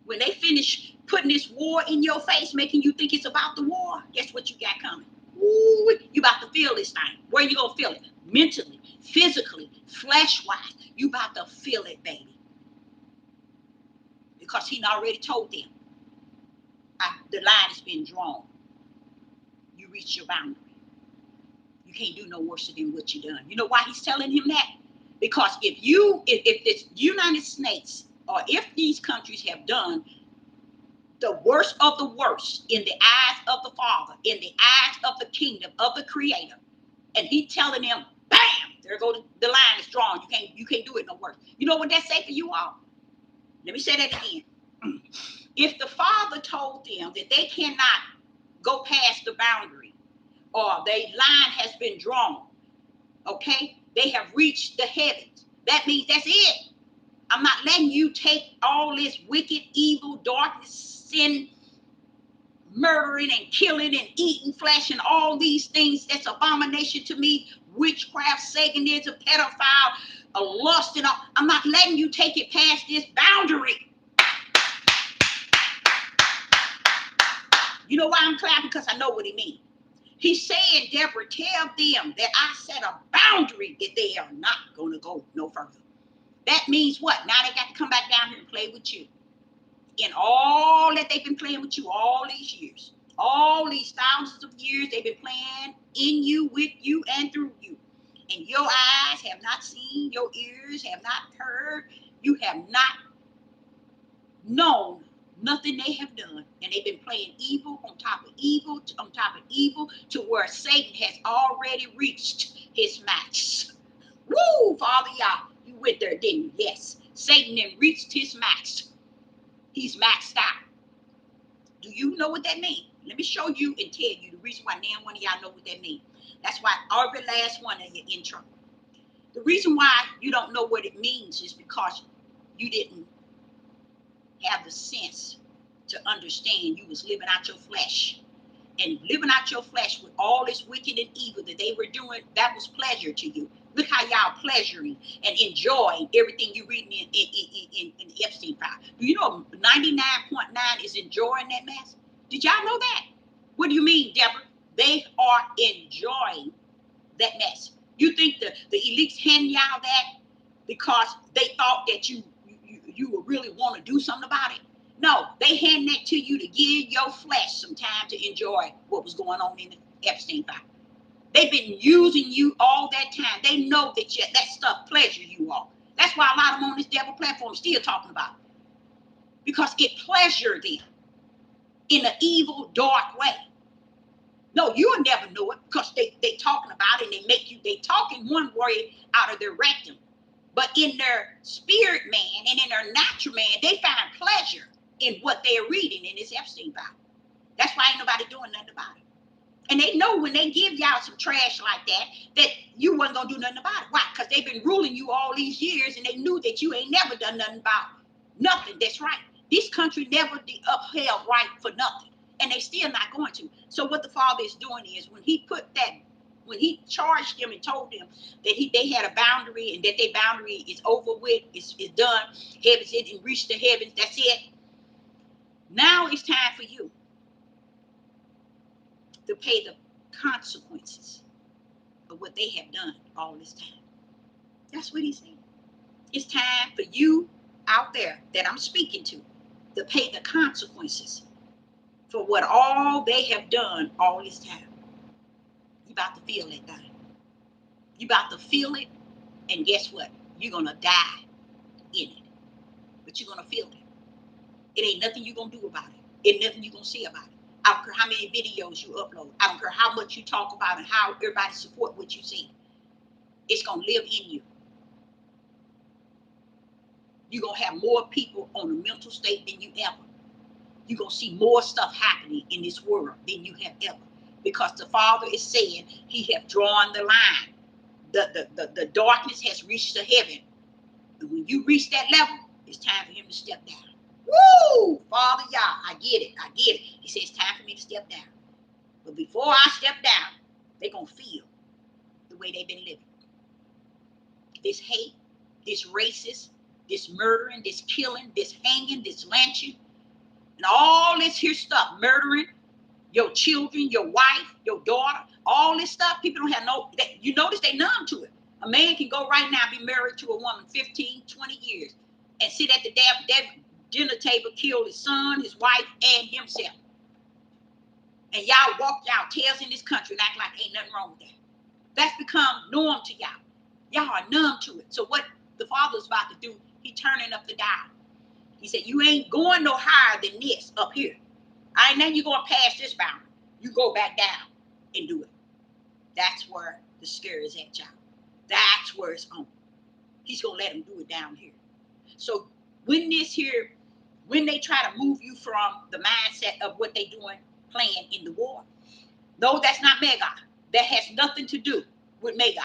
when they finish putting this war in your face, making you think it's about the war, guess what you got coming? Ooh, you about to feel this thing. Where you gonna feel it? Mentally, physically, flesh-wise. You about to feel it, baby. Because he already told them, the line has been drawn. You reach your boundary. You can't do no worse than what you done. You know why he's telling him that? Because if the United States, or if these countries have done the worst of the worst in the eyes of the Father, in the eyes of the kingdom of the Creator, and he telling them, bam, there go the line is drawn. You can't do it no worse. You know what that say for you all? Let me say that again. If the Father told them that they cannot go past the boundary, or the line has been drawn, okay, they have reached the heavens, that means that's it. I'm not letting you take all this wicked, evil, darkness, sin, murdering and killing and eating flesh and all these things that's abomination to me, witchcraft, Satanism, pedophile, lust and all. I'm not letting you take it past this boundary. You know why I'm clapping? Because I know what he means. He's saying, Deborah, tell them that I set a boundary that they are not going to go no further. That means what? Now they got to come back down here and play with you. In all that they've been playing with you all these years, all these thousands of years, they've been playing in you, with you, and through you. And your eyes have not seen, your ears have not heard, you have not known nothing they have done. And they've been playing evil on top of evil, on top of evil, to where Satan has already reached his max. Woo, Father, y'all, you went there, didn't you? Yes. Satan then reached his max. He's maxed out. Do you know what that means? Let me show you and tell you the reason why now one of y'all know what that means. That's why every last one of you in trouble. The reason why you don't know what it means is because you didn't have the sense to understand you was living out your flesh. And living out your flesh with all this wicked and evil that they were doing, that was pleasure to you. Look how y'all pleasuring and enjoying everything you reading in the Epstein file. Do you know 99.9 is enjoying that mess? Did y'all know that? What do you mean, Deborah? They are enjoying that mess. You think the elites hand y'all that because they thought that you would really want to do something about it? No, they hand that to you to give your flesh some time to enjoy what was going on in the Epstein file. They've been using you all that time. They know that that stuff pleasures you all. That's why a lot of them on this devil platform still talking about it. Because it pleasured them in an evil, dark way. No, you'll never know it because they talking about it and they talking one way out of their rectum. But in their spirit man and in their natural man, they find pleasure in what they're reading in this Epstein file. That's why ain't nobody doing nothing about it. And they know when they give y'all some trash like that you wasn't gonna do nothing about it. Why? Because they've been ruling you all these years and they knew that you ain't never done nothing about nothing that's right. This country never upheld right for nothing. And they still not going to. So what the Father is doing is when he charged them and told them that they had a boundary and that their boundary is over with, is done, heavens, it didn't reach the heavens, that's it. Now it's time for you to pay the consequences of what they have done all this time. That's what he's saying. It's time for you out there that I'm speaking to pay the consequences for what all they have done all this time. You about to feel that thing. You about to feel it, and guess what? You're going to die in it. But you're going to feel it. It ain't nothing you're going to do about it. It ain't nothing you're going to say about it. I don't care how many videos you upload. I don't care how much you talk about and how everybody support what you see. It's going to live in you. You're going to have more people on a mental state than you ever. You're going to see more stuff happening in this world than you have ever. Because the Father is saying he have drawn the line. The darkness has reached the heaven. And when you reach that level, it's time for him to step down. Woo! Father, y'all, I get it. He says it's time for me to step down. But before I step down, they're going to feel the way they've been living. This hate, this racist, this murdering, this killing, this hanging, this lynching, and all this here stuff, murdering your children, your wife, your daughter, all this stuff, people don't have you notice they numb to it. A man can go right now, be married to a woman 15, 20 years, and sit at the dinner table, kill his son, his wife, and himself. And y'all walk y'all tails in this country and act like ain't nothing wrong with that. That's become norm to y'all. Y'all are numb to it. So what the Father's about to do, he turning up the dial. He said, you ain't going no higher than this up here. All right, now you're going past this boundary. You go back down and do it. That's where the scare is at, y'all. That's where it's on. He's going to let them do it down here. So when they try to move you from the mindset of what they doing, playing in the war, no, that's not mega. That has nothing to do with mega.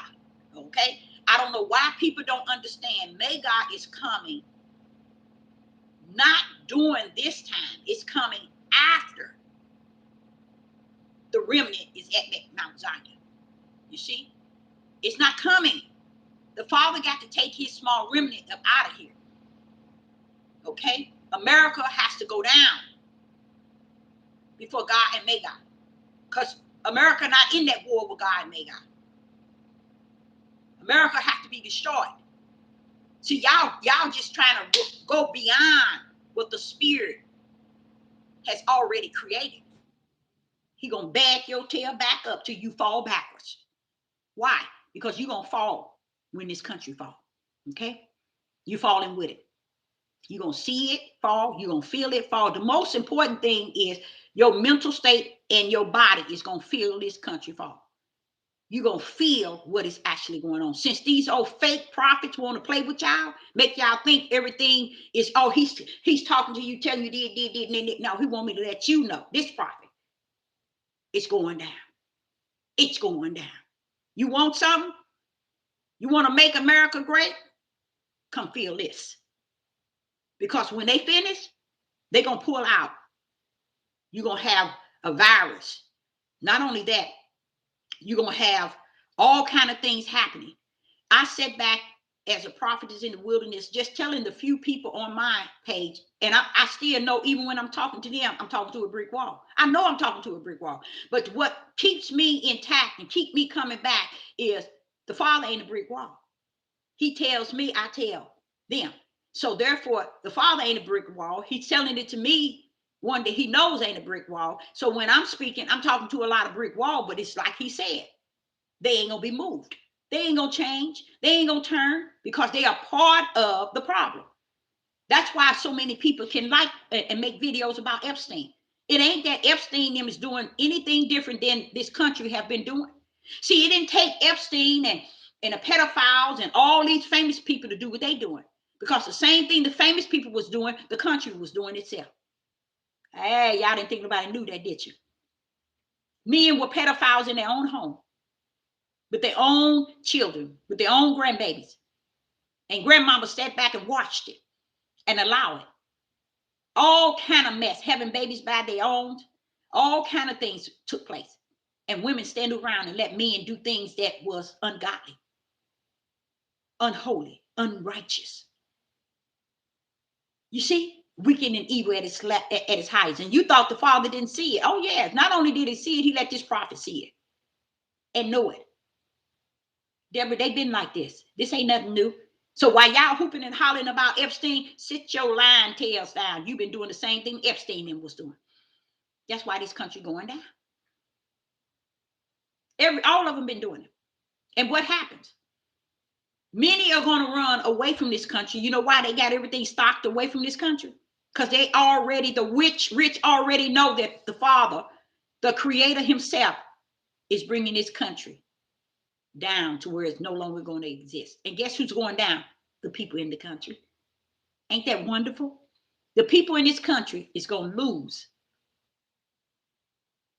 Okay? I don't know why people don't understand. Mega is coming not during this time. It's coming after the remnant is at Mount Zion. You see? It's not coming. The Father got to take his small remnant up out of here. Okay? America has to go down before God and Mega. Because America not in that war with God and Mega. America has to be destroyed. See, y'all just trying to go beyond what the Spirit has already created. He gonna back your tail back up till you fall backwards. Why? Because you're gonna fall when this country falls. Okay? You're falling with it. You're gonna see it fall, you're gonna feel it fall. The most important thing is your mental state and your body is gonna feel this country fall. You're going to feel what is actually going on. Since these old fake prophets want to play with y'all, make y'all think everything is, oh, he's talking to you, telling you did. No, he want me to let you know. This prophet, it's going down. It's going down. You want something? You want to make America great? Come feel this. Because when they finish, they're going to pull out. You're going to have a virus. Not only that, you're going to have all kind of things happening. I sat back as a prophetess in the wilderness, just telling the few people on my page, and I still know, even when I'm talking to them, I'm talking to a brick wall. I know I'm talking to a brick wall. But what keeps me intact and keep me coming back is the Father ain't a brick wall. He tells me, I tell them. So therefore, the Father ain't a brick wall. He's telling it to me. One that he knows ain't a brick wall. So when I'm speaking, I'm talking to a lot of brick wall, but it's like he said, they ain't gonna be moved. They ain't gonna change. They ain't gonna turn because they are part of the problem. That's why so many people can like and make videos about Epstein. It ain't that Epstein them is doing anything different than this country have been doing. See, it didn't take Epstein and the pedophiles and all these famous people to do what they doing. Because the same thing the famous people was doing, the country was doing itself. Hey, y'all didn't think nobody knew that, did you? Men were pedophiles in their own home, with their own children, with their own grandbabies. And grandmama sat back and watched it and allowed it. All kind of mess, having babies by their own, all kind of things took place. And women stand around and let men do things that was ungodly, unholy, unrighteous. You see? Wicked and evil at its highest. And you thought the Father didn't see it. Oh, yeah. Not only did he see it, he let this prophet see it and know it. Deborah, they've been like this. This ain't nothing new. So while y'all hooping and hollering about Epstein, sit your lying tails down. You've been doing the same thing Epstein was doing. That's why this country going down. All of them been doing it. And what happens? Many are going to run away from this country. You know why they got everything stocked away from this country? Because they already, the rich already know that the Father, the Creator himself, is bringing this country down to where it's no longer going to exist. And guess who's going down? The people in the country. Ain't that wonderful? The people in this country is going to lose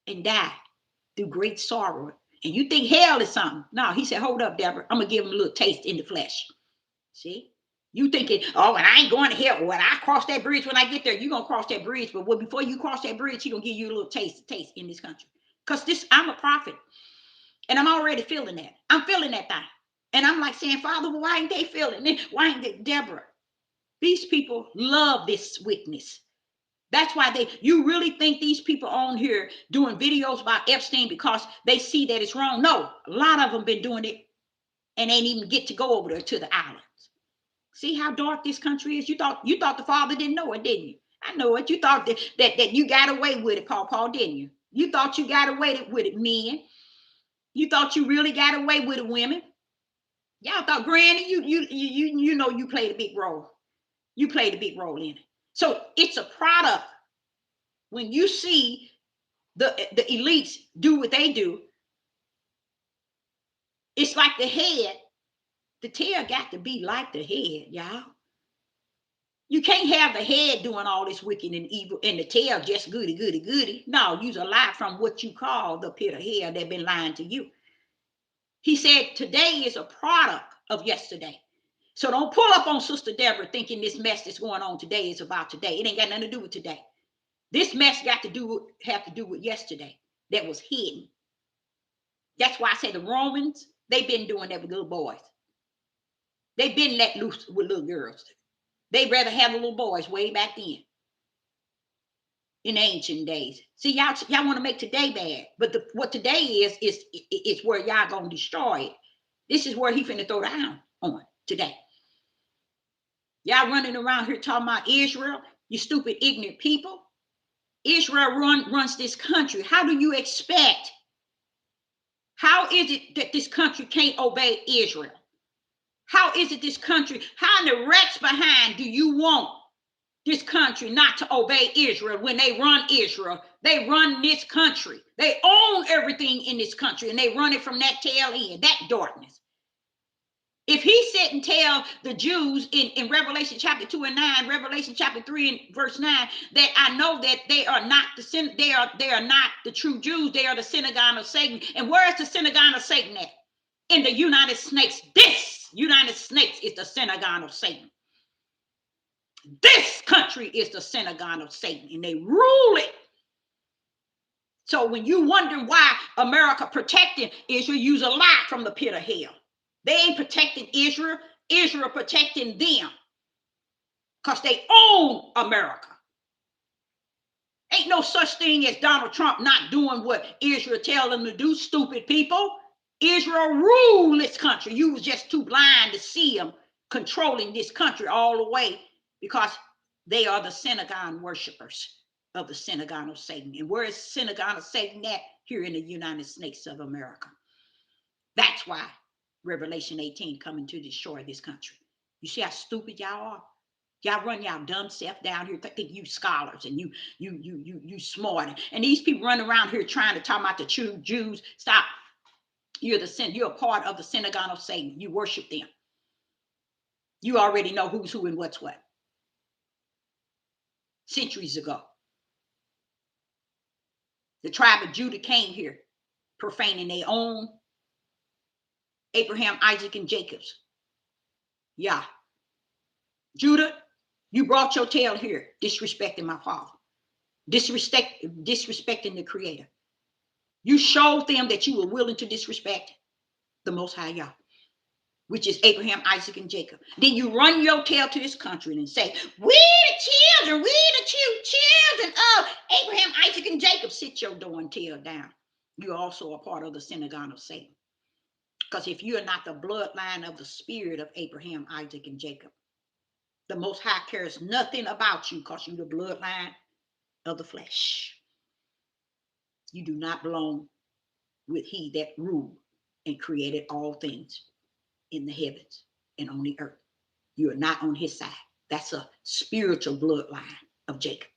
and die through great sorrow. And you think hell is something. No, he said, hold up, Deborah. I'm going to give them a little taste in the flesh. See? You thinking, oh, and I ain't going to hell. When I cross that bridge, when I get there, you're going to cross that bridge. But before you cross that bridge, he's going to give you a little taste in this country. Because I'm a prophet. And I'm already feeling that. I'm feeling that thing. And I'm like saying, Father, well, why ain't they feeling it? Why ain't they, Deborah? These people love this witness. That's why you really think these people on here doing videos about Epstein because they see that it's wrong? No, a lot of them been doing it and ain't even get to go over there to the islands. See how dark this country is? You thought the Father didn't know it, didn't you? I know it. You thought that you got away with it, Paul, didn't you? You thought you got away with it, men. You thought you really got away with it, women. Y'all thought, Granny, you know you played a big role. You played a big role in it. So it's a product. When you see the elites do what they do, it's like the head. The tail got to be like the head, y'all. You can't have the head doing all this wicked and evil and the tail just goody. No, you's a lie from what you call the pit of hell that been lying to you. He said today is a product of yesterday. So don't pull up on Sister Deborah thinking this mess that's going on today is about today. It ain't got nothing to do with today. This mess have to do with yesterday that was hidden. That's why I say the Romans, they've been doing that with little boys. They've been let loose with little girls. They'd rather have the little boys way back then in ancient days. See, y'all want to make today bad, but what today is where y'all gonna destroy it. This is where he finna throw down on today. Y'all running around here talking about Israel, you stupid, ignorant people. Israel runs this country. How do you expect? How is it that this country can't obey Israel? How is it this country, how in the rat's behind do you want this country not to obey Israel when they run Israel? They run this country. They own everything in this country and they run it from that tail end, that darkness. If he said and tell the Jews in Revelation chapter 2 and 9, Revelation chapter 3 and verse 9, that I know that they are not they are not the true Jews, they are the synagogue of Satan. And where is the synagogue of Satan at? In the United States. This United States is the synagogue of Satan. This country is the synagogue of Satan, and they rule it. So when you wonder why America protecting Israel, use a lie from the pit of hell. They ain't protecting Israel. Israel protecting them because they own America. Ain't no such thing as Donald Trump not doing what Israel tell them to do, stupid people. Israel rule this country. You was just too blind to see them controlling this country all the way because they are the synagogue worshipers of the synagogue of Satan. And where is synagogue of Satan at? Here in the United States of America. That's why Revelation 18 coming to destroy this country. You see how stupid y'all are? Y'all run y'all dumb self down here, think you scholars and you smart. And these people run around here trying to talk about the true Jews. Stop. You're a part of the synagogue of Satan. You worship them. You already know who's who and what's what. Centuries ago. The tribe of Judah came here, profaning their own Abraham, Isaac, and Jacob's. Yeah. Judah, you brought your tail here, disrespecting my father. Disrespecting the Creator. You showed them that you were willing to disrespect the Most High Yah, which is Abraham, Isaac, and Jacob. Then you run your tail to this country and say, we the children of Abraham, Isaac, and Jacob. Sit your darn tail down. You're also a part of the synagogue of Satan. Because if you're not the bloodline of the spirit of Abraham, Isaac, and Jacob, the Most High cares nothing about you because you're the bloodline of the flesh. You do not belong with he that ruled and created all things in the heavens and on the earth. You are not on his side. That's a spiritual bloodline of Jacob.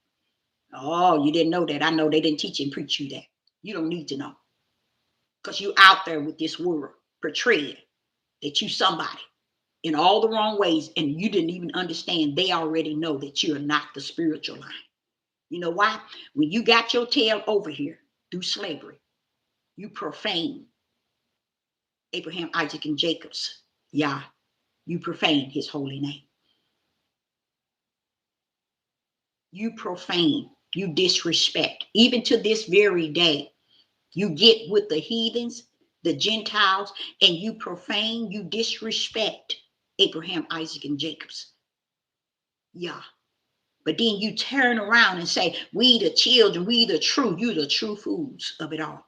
Oh, you didn't know that. I know they didn't teach and preach you that. You don't need to know. Because you out there with this world portraying that you somebody in all the wrong ways, and you didn't even understand. They already know that you're not the spiritual line. You know why? When you got your tail over here through slavery, you profane Abraham, Isaac, and Jacob's Yah. You profane his holy name. You profane, you disrespect, even to this very day. You get with the heathens, the Gentiles, and you profane, you disrespect Abraham, Isaac, and Jacob's. Yeah. But then you turn around and say, we the children, we the true, you the true fools of it all.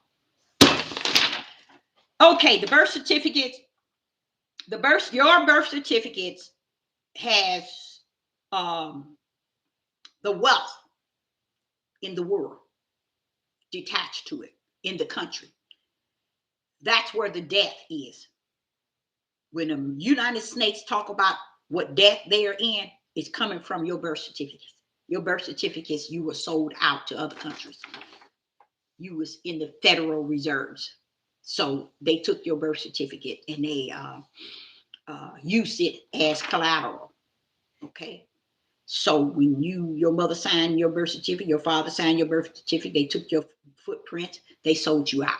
Okay, the birth certificates, your birth certificates has the wealth in the world detached to it, in the country. That's where the death is. When the United States talk about what death they are in, it's coming from your birth certificates. Your birth certificates, you were sold out to other countries. You was in the Federal Reserves. So they took your birth certificate and they used it as collateral. Okay. So when your mother signed your birth certificate, your father signed your birth certificate, they took your footprint, they sold you out.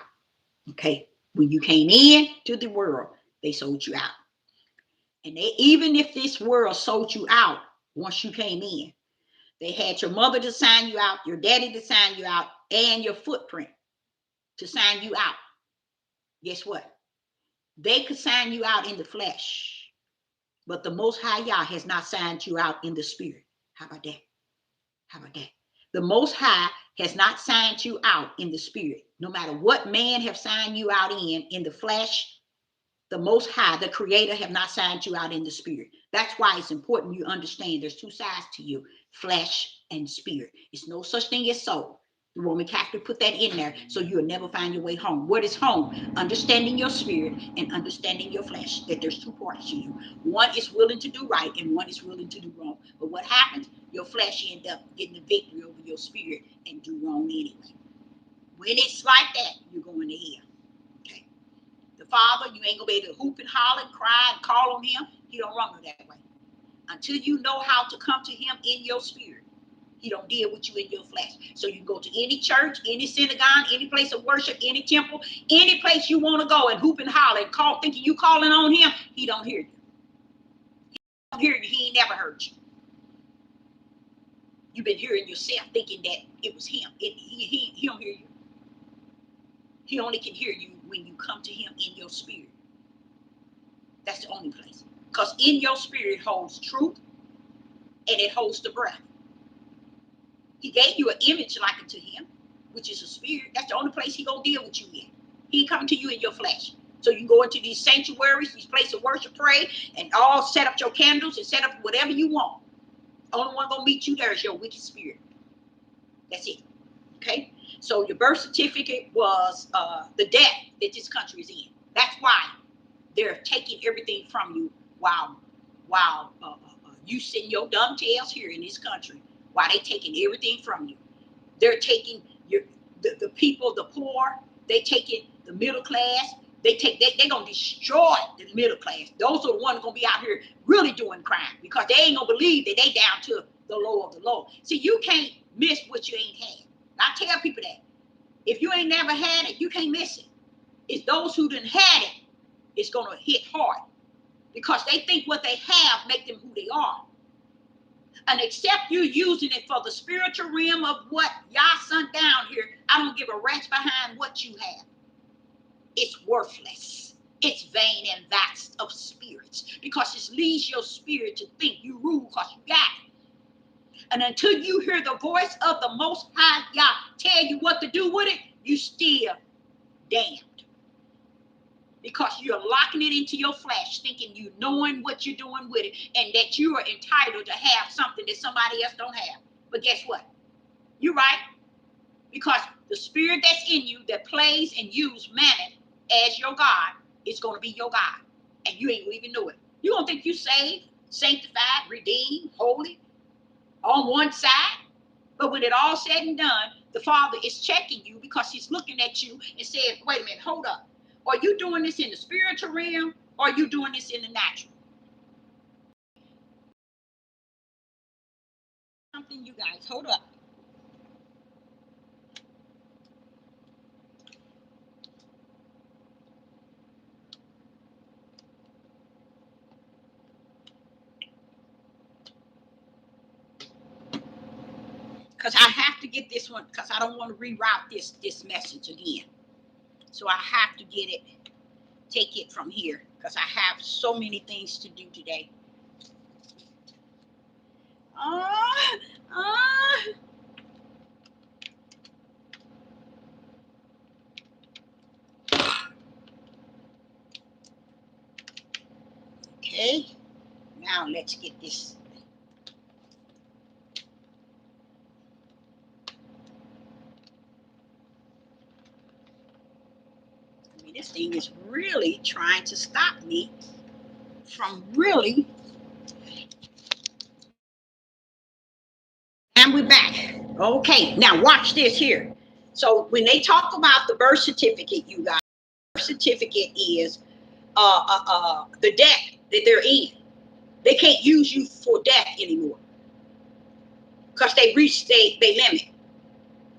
Okay. When you came in to the world, they sold you out. And they, even if this world sold you out once you came in, they had your mother to sign you out, your daddy to sign you out, and your footprint to sign you out. Guess what? They could sign you out in the flesh, but the Most High Yah has not signed you out in the spirit. How about that? How about that? The Most High has not signed you out in the spirit. No matter what man have signed you out in the flesh, the Most High, the Creator, have not signed you out in the spirit. That's why it's important you understand there's two sides to you, flesh and spirit. It's no such thing as soul. The Roman Catholic put that in there so you'll never find your way home. What is home? Understanding your spirit and understanding your flesh, that there's two parts to you. One is willing to do right and one is willing to do wrong. But what happens? Your flesh end up getting the victory over your spirit and do wrong anyway. When it's like that, you're going to hell. Okay. The Father, you ain't gonna be able to hoop and holler and cry and call on him. He don't run you that way. Until you know how to come to him in your spirit, he don't deal with you in your flesh. So you can go to any church, any synagogue, any place of worship, any temple, any place you want to go and hoop and holler and call, thinking you calling on him. He don't hear you. He don't hear you. He ain't never heard you. You've been hearing yourself thinking that it was him. He don't hear you. He only can hear you when you come to him in your spirit. That's the only place. Because in your spirit holds truth and it holds the breath. He gave you an image like unto him, which is a spirit. That's the only place he gonna deal with you in. He come to you in your flesh. So you go into these sanctuaries, these places of worship, pray, and all set up your candles and set up whatever you want. Only one gonna meet you there is your wicked spirit. That's it. Okay? So your birth certificate was the death that this country is in. That's why they're taking everything from you while you sitting your dumb tails here in this country. While they taking everything from you. They're taking the people, the poor. They taking the middle class. They're gonna destroy the middle class. Those are the ones gonna be out here really doing crime because they ain't gonna believe that they down to the low of the low. See, you can't miss what you ain't had. I tell people that. If you ain't never had it, you can't miss it. It's those who done had it, it's gonna hit hard. Because they think what they have make them who they are. And except you using it for the spiritual realm of what y'all sent down here, I don't give a rat's behind what you have. It's worthless. It's vain and vast of spirits. Because it leads your spirit to think you rule because you got it. And until you hear the voice of the Most High Yah tell you what to do with it, you still damned. Because you're locking it into your flesh, thinking you knowing what you're doing with it, and that you are entitled to have something that somebody else don't have. But guess what? You're right. Because the spirit that's in you that plays and uses mammon as your God is going to be your God. And you ain't even know it. You're going to think you saved, sanctified, redeemed, holy, on one side. But when it all said and done, the Father is checking you because he's looking at you and saying, wait a minute, hold up. Are you doing this in the spiritual realm or are you doing this in the natural? Something, you guys, hold up. Because I have to get this one because I don't want to reroute this message again. So I have to get it, take it from here, because I have so many things to do today. Okay, now let's get this. I mean, this thing is really trying to stop me from really. And we're back. Okay, now watch this here. So when they talk about the birth certificate, you guys, birth certificate is the death that they're in. They can't use you for death anymore because they reached they limit.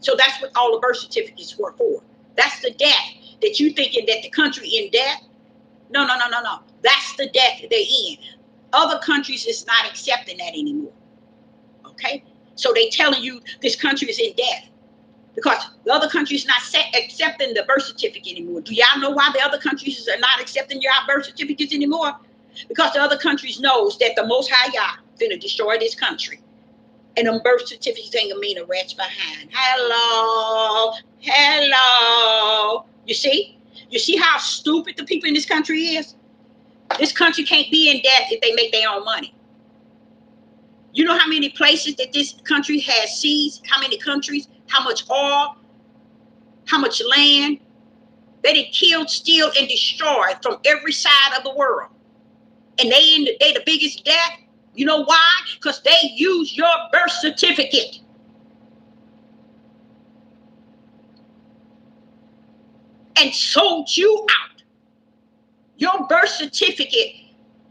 So that's what all the birth certificates were for. That's the death that you thinking that the country in debt. No. That's the death that they're in. Other countries is not accepting that anymore. Okay, so they telling you this country is in debt because the other countries not accepting the birth certificate anymore. Do y'all know why the other countries are not accepting your birth certificates anymore? Because the other countries knows that the Most High Yah finna destroy this country. And them birth certificates ain't gonna mean a rat's behind. Hello. You see? You see how stupid the people in this country is? This country can't be in debt if they make their own money. You know how many places that this country has seized? How many countries? How much oil? How much land? They done killed, steal, and destroyed from every side of the world. And they the biggest debt. You know why? Because they use your birth certificate. And sold you out. Your birth certificate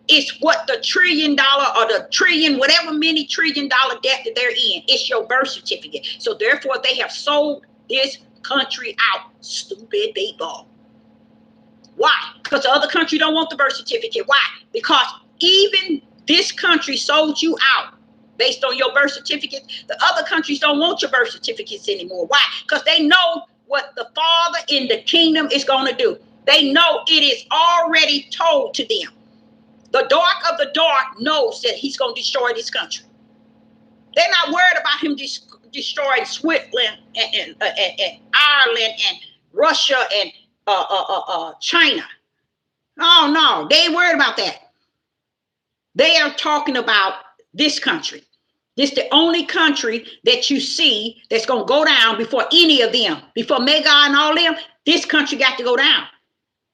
is what the $1 trillion or the trillion, whatever many $1 trillion debt that they're in. It's your birth certificate. So therefore, they have sold this country out. Stupid people. Why? Because the other country don't want the birth certificate. Why? Because even this country sold you out based on your birth certificate. The other countries don't want your birth certificates anymore. Why? Because they know what the Father in the kingdom is going to do. They know it is already told to them. The dark of the dark knows that he's going to destroy this country. They're not worried about him destroying Switzerland and Ireland and Russia and China. Oh, no, they ain't worried about that. They are talking about this country. This is the only country that you see that's going to go down before any of them, before Mega and all them. This country got to go down.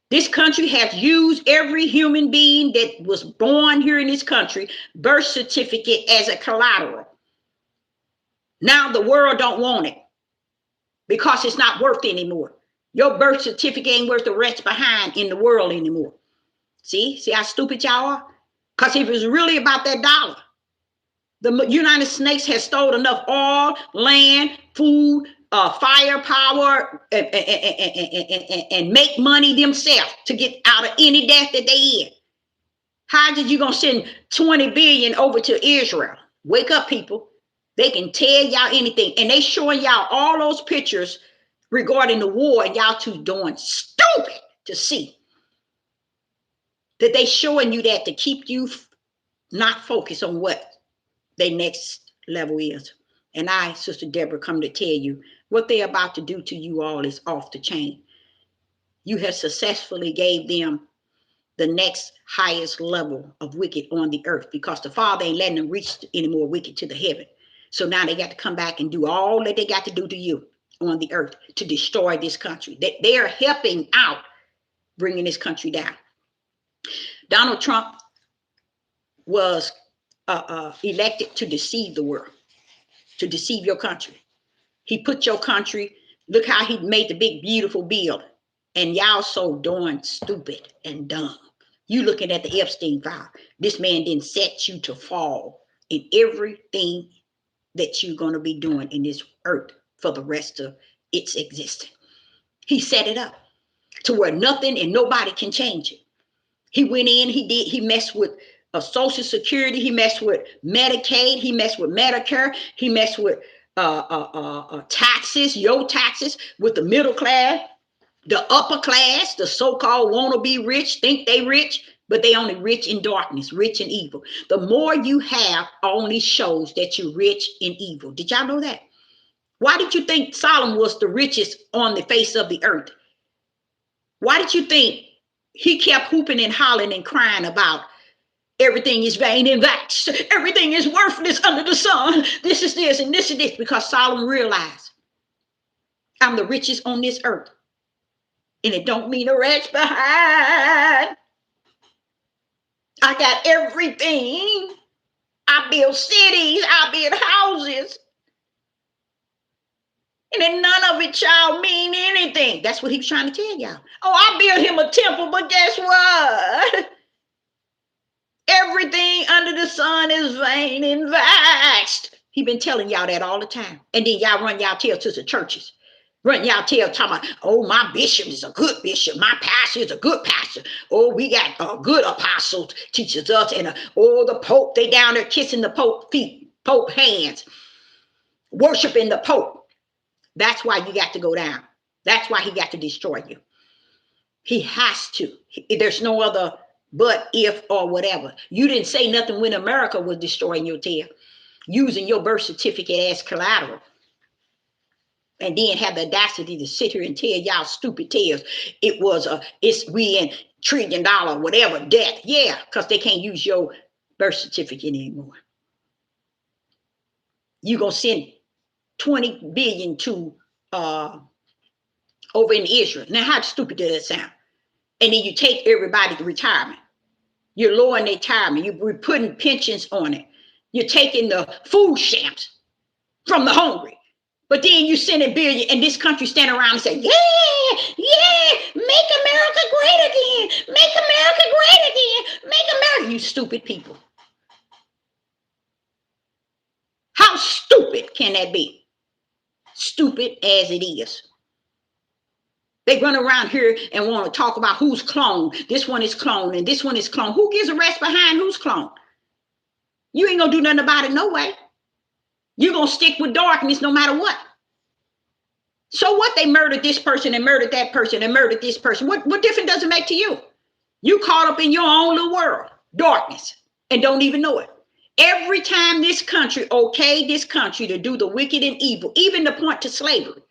This country has used every human being that was born here in this country, birth certificate as a collateral. Now the world don't want it because it's not worth anymore. Your birth certificate ain't worth the rest behind in the world anymore. See how stupid y'all are? Because if it was really about that dollar, the United States has stolen enough oil, land, food, firepower, and make money themselves to get out of any debt that they in. How did you gonna send 20 billion over to Israel? Wake up, people. They can tell y'all anything. And they showing y'all all those pictures regarding the war, and y'all too doing stupid to see. That they showing you that to keep you not focused on what their next level is. And I, Sister Deborah, come to tell you what they're about to do to you all is off the chain. You have successfully gave them the next highest level of wicked on the earth because the Father ain't letting them reach any more wicked to the heaven. So now they got to come back and do all that they got to do to you on the earth to destroy this country. They are helping out bringing this country down. Donald Trump was elected to deceive the world, to deceive your country. He put your country, look how he made the big, beautiful bill. And y'all so darn stupid and dumb. You looking at the Epstein file. This man didn't set you to fall in everything that you're going to be doing in this earth for the rest of its existence. He set it up to where nothing and nobody can change it. He went in, he messed with Social Security, he messed with Medicaid, he messed with Medicare, he messed with taxes, your taxes, with the middle class. The upper class, the so-called wanna be rich, think they rich, but they only rich in darkness, rich in evil. The more you have only shows that you're rich in evil. Did y'all know that? Why did you think Solomon was the richest on the face of the earth? Why did you think he kept hooping and hollering and crying about everything is vain and vexed, everything is worthless under the sun, this is this and this is this? Because Solomon realized, I'm the richest on this earth. And it don't mean a rat's behind. I got everything. I build cities, I build houses. And then none of it, y'all, mean anything. That's what he was trying to tell y'all. Oh, I built him a temple, but guess what? Everything under the sun is vain and vexed. He been telling y'all that all the time. And then y'all run y'all tail to the churches. Run y'all tail talking about, oh, my bishop is a good bishop. My pastor is a good pastor. Oh, we got a good apostle teaches us. And oh, the Pope, they down there kissing the Pope feet, Pope hands, worshiping the Pope. That's why you got to go down. That's why he got to destroy you. He has to. There's no other but, if, or whatever. You didn't say nothing when America was destroying your tail, using your birth certificate as collateral. And then have the audacity to sit here and tell y'all stupid tales. It was we in $1 trillion, whatever, debt. Yeah, because they can't use your birth certificate anymore. You gonna send 20 billion to over in Israel. Now, how stupid does that sound? And then you take everybody to retirement. You're lowering their retirement. You're putting pensions on it. You're taking the food stamps from the hungry. But then you send a billion, and this country stand around and say, yeah, make America great again. Make America great again. Make America. You stupid people. How stupid can that be? Stupid as it is. They run around here and want to talk about who's cloned. This one is cloned and this one is cloned. Who gives a rest behind who's cloned? You ain't going to do nothing about it no way. You're going to stick with darkness no matter what. So what? They murdered this person and murdered that person and murdered this person. What difference does it make to you? You caught up in your own little world, darkness, and don't even know it. Every time this country okayed this country to do the wicked and evil, even to point to slavery.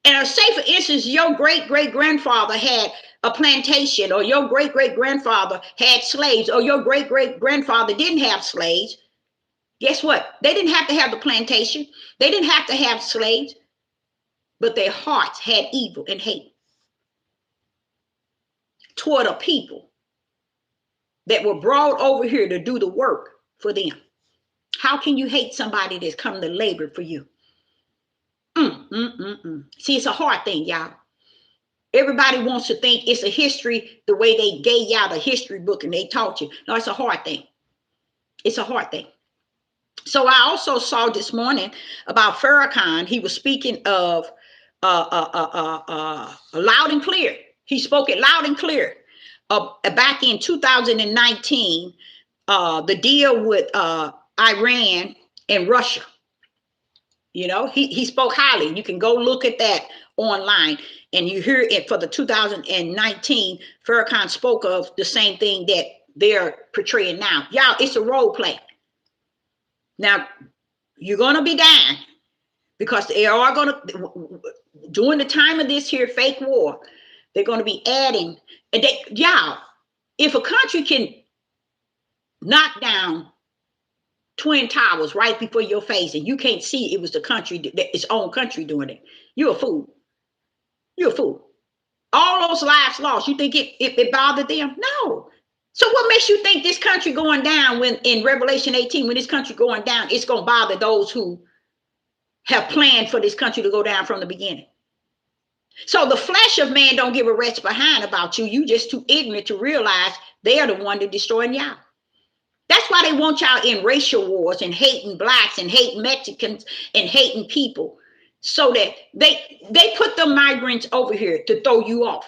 And say, for instance, your great-great-grandfather had a plantation, or your great-great-grandfather had slaves, or your great-great-grandfather didn't have slaves. Guess what? They didn't have to have the plantation. They didn't have to have slaves. But their hearts had evil and hate toward a people that were brought over here to do the work for them. How can you hate somebody that's come to labor for you? See, it's a hard thing, y'all. Everybody wants to think it's a history the way they gave y'all the history book and they taught you. No, it's a hard thing. It's a hard thing. So I also saw this morning about Farrakhan. He was speaking of loud and clear. He spoke it loud and clear. Back in 2019, the deal with Iran and Russia. You know, he spoke highly. You can go look at that online, and you hear it for the 2019. Farrakhan spoke of the same thing that they're portraying now. Y'all, it's a role play. Now, you're going to be dying because they are going to, during the time of this here fake war, they're going to be adding. And y'all, if a country can knock down Twin Towers right before your face and you can't see it was the country, its own country doing it, you're a fool. You're a fool. All those lives lost, you think it bothered them? No. So what makes you think this country going down, when in Revelation 18, when this country going down, it's going to bother those who have planned for this country to go down from the beginning? So the flesh of man don't give a rat's behind about you. You just too ignorant to realize they are the one that destroying y'all. That's why they want y'all in racial wars and hating blacks and hating Mexicans and hating people, so that they put the migrants over here to throw you off.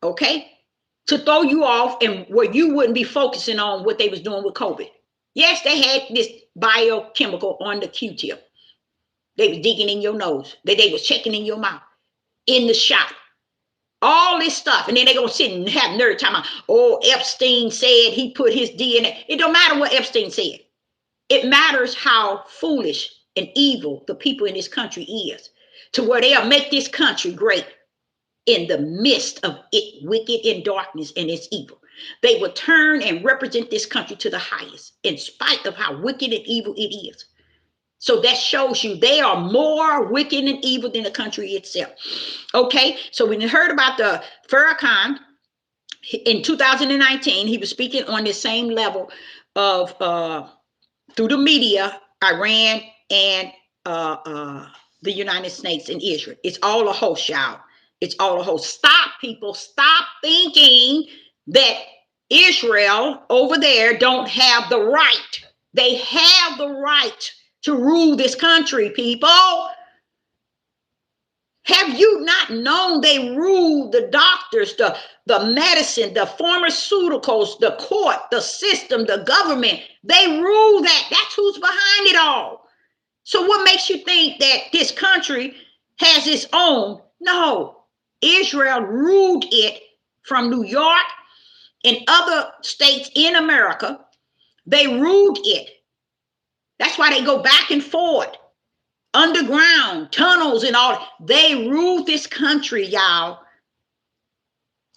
Okay? To throw you off, and where you wouldn't be focusing on what they was doing with COVID. Yes, they had this biochemical on the Q-tip. They was digging in your nose. They was checking in your mouth. in the shop. All this stuff. And then they're going to sit and have nerve talking about, oh, Epstein said he put his DNA. It don't matter what Epstein said. It matters how foolish and evil the people in this country is, to where they'll make this country great in the midst of it wicked and darkness and its evil. They will turn and represent this country to the highest, in spite of how wicked and evil it is. So that shows you they are more wicked and evil than the country itself. Okay, so when you heard about the Farrakhan in 2019, he was speaking on the same level of through the media, Iran and the United States and Israel. It's all a hoax, y'all. It's all a hoax. Stop, people. Stop thinking that Israel over there don't have the right. They have the right to rule this country, people. Have you not known they rule the doctors, the medicine, the pharmaceuticals, the court, the system, the government? They rule that. That's who's behind it all. So what makes you think that this country has its own? No, Israel ruled it from New York and other states in America. They ruled it. That's why they go back and forth. Underground tunnels and all. They ruled this country, y'all.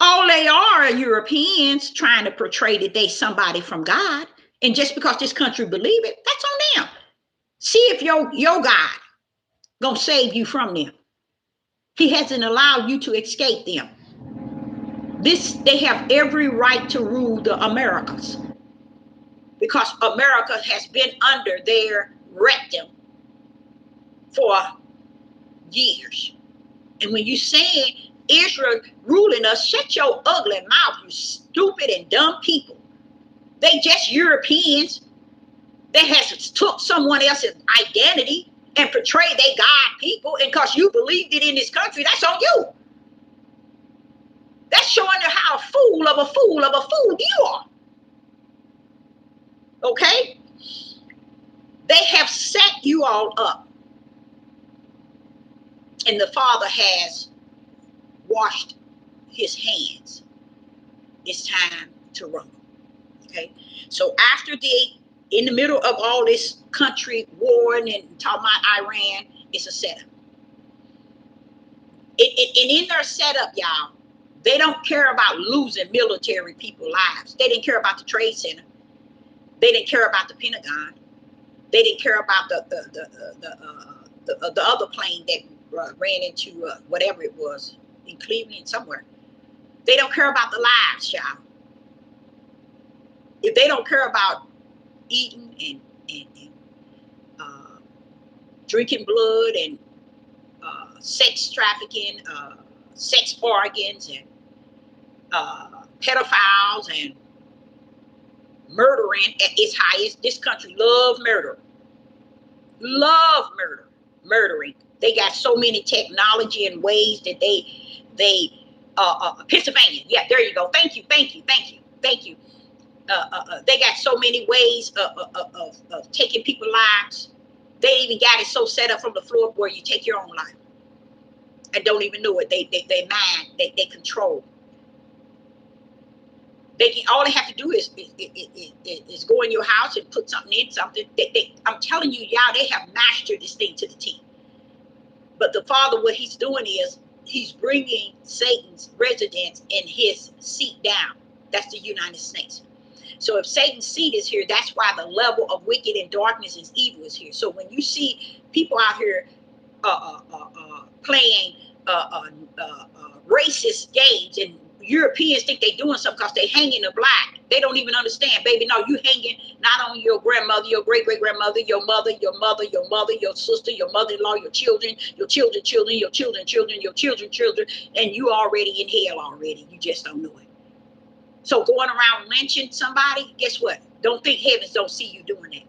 All they are Europeans trying to portray that they somebody from God. And just because this country believe it, that's on them. See if your God gonna save you from them. He hasn't allowed you to escape them. They have every right to rule the Americas, because America has been under their rectum for years. And when you say Israel ruling us, shut your ugly mouth, you stupid and dumb people. They just Europeans that has took someone else's identity and portrayed they God people, and because you believed it in this country, that's on you. That's showing you how fool of a fool you are. Okay? They have set you all up. And the Father has washed his hands. It's time to rumble. Okay? So after in the middle of all this country war and talking about Iran, it's a setup. And in their setup, y'all, they don't care about losing military people lives. They didn't care about the Trade Center. They didn't care about the Pentagon. They didn't care about the other plane that ran into whatever it was in Cleveland somewhere. They don't care about the lives, y'all. If they don't care about eating and drinking blood and sex trafficking, sex organs, and pedophiles and murdering at its highest. This country love murder. Love murdering. They got so many technology and ways that they Pennsylvania. Yeah, there you go. Thank you. They got so many ways of taking people's lives. They even got it so set up from the floor where you take your own life and don't even know it. They mind, they control. All they have to do is go in your house and put something in something. I'm telling you, y'all, they have mastered this thing to the T. But the Father, what he's doing is he's bringing Satan's residence and his seat down. That's the United States. So if Satan's seat is here, that's why the level of wicked and darkness and evil is here. So when you see people out here playing racist games, and Europeans think they're doing something because they hanging the black. They don't even understand, baby. No, you hanging not on your grandmother, your great-great-grandmother, your mother, your sister, your mother-in-law, your children, your children, your children, and you already in hell already. You just don't know it. So going around lynching somebody, guess what? Don't think heavens don't see you doing that.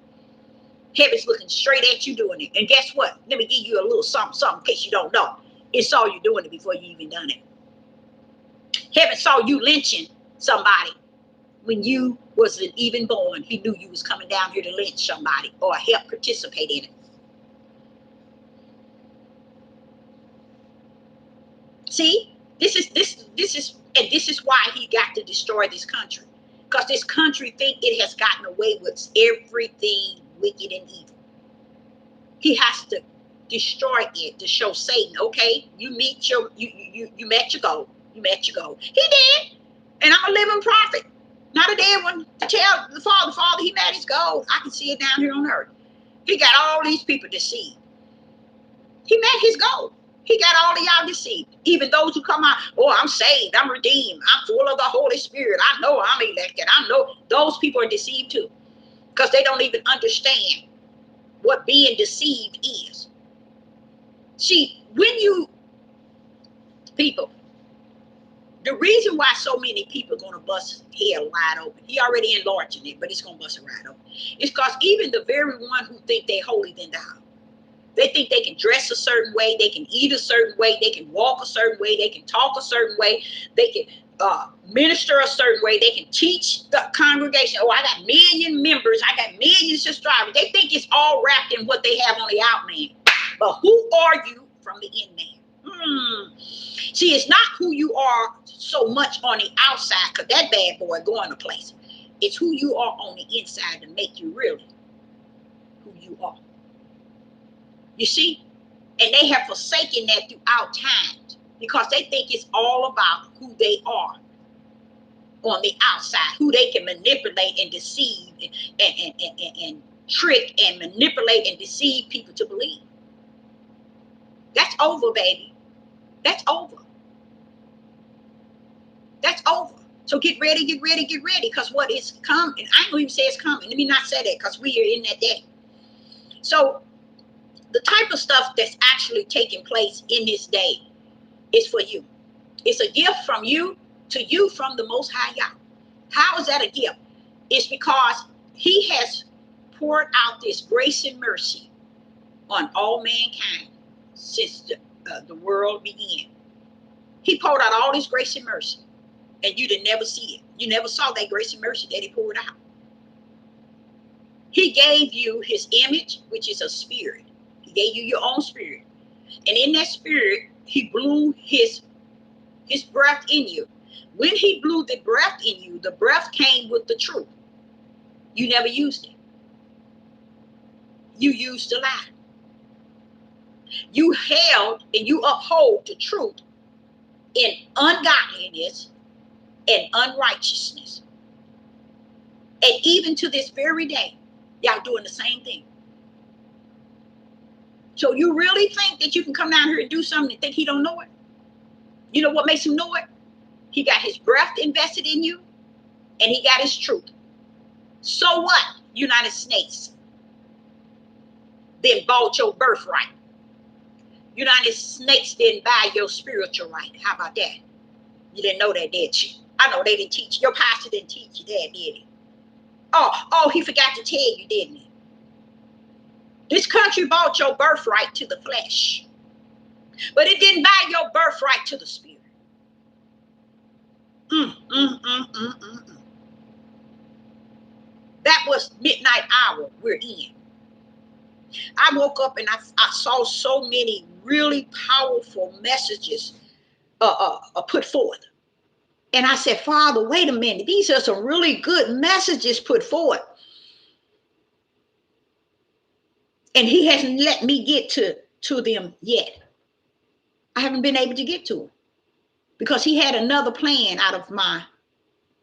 Heaven's looking straight at you doing it. And guess what? Let me give you a little something in case you don't know. It saw you doing it before you even done it. Heaven saw you lynching somebody when you wasn't even born. He knew you was coming down here to lynch somebody or help participate in it. See, this is why he got to destroy this country. Because this country think it has gotten away with everything wicked and evil. He has to destroy it to show Satan, okay, you met your goal. You met your goal. He did. And I'm a living prophet, not a dead one, to tell the Father, he met his goal. I can see it down here on earth. He got all these people deceived. He met his goal. He got all of y'all deceived. Even those who come out, oh, I'm saved, I'm redeemed, I'm full of the Holy Spirit, I know I'm elected, I know. Those people are deceived too, because they don't even understand what being deceived is. See, when you people, the reason why so many people are going to bust hell wide open, he already enlarging it, but it's going to bust it right open. It's because even the very one who think they're holy than thou, they think they can dress a certain way, they can eat a certain way, they can walk a certain way, they can talk a certain way, they can minister a certain way, they can teach the congregation. Oh, I got million members, I got millions of subscribers. They think it's all wrapped in what they have on the out man. But who are you from the in man? See, it's not who you are so much on the outside, because that bad boy going to place. It's who you are on the inside to make you really who you are. You see? And they have forsaken that throughout times, because they think it's all about who they are on the outside, who they can manipulate and deceive and trick and manipulate and deceive people to believe. That's over, baby. That's over. That's over. So get ready, get ready, get ready, because what is coming, I don't even say it's coming. Let me not say that, because we are in that day. So the type of stuff that's actually taking place in this day is for you. It's a gift from you to you from the Most High Yah. How is that a gift? It's because he has poured out this grace and mercy on all mankind since the world began. He poured out all this grace and mercy, and you didn't never see it. You never saw that grace and mercy that he poured out. He gave you his image, which is a spirit. He gave you your own spirit. And in that spirit, he blew his breath in you. When he blew the breath in you, the breath came with the truth. You never used it. You used a lie. You held and you uphold the truth in ungodliness and unrighteousness. And even to this very day, y'all doing the same thing. So you really think that you can come down here and do something and think he don't know it? You know what makes him know it? He got his breath invested in you, and he got his truth. So what? United States then bought your birthright. United States didn't buy your spiritual right. How about that? You didn't know that, did you? I know they didn't teach. Your pastor didn't teach you that, did he? Oh, he forgot to tell you, didn't he? This country bought your birthright to the flesh, but it didn't buy your birthright to the spirit. That was midnight hour we're in. I woke up and I saw so many really powerful messages put forth. And I said, Father, wait a minute. These are some really good messages put forth. And he hasn't let me get to them yet. I haven't been able to get to them, because he had another plan out of my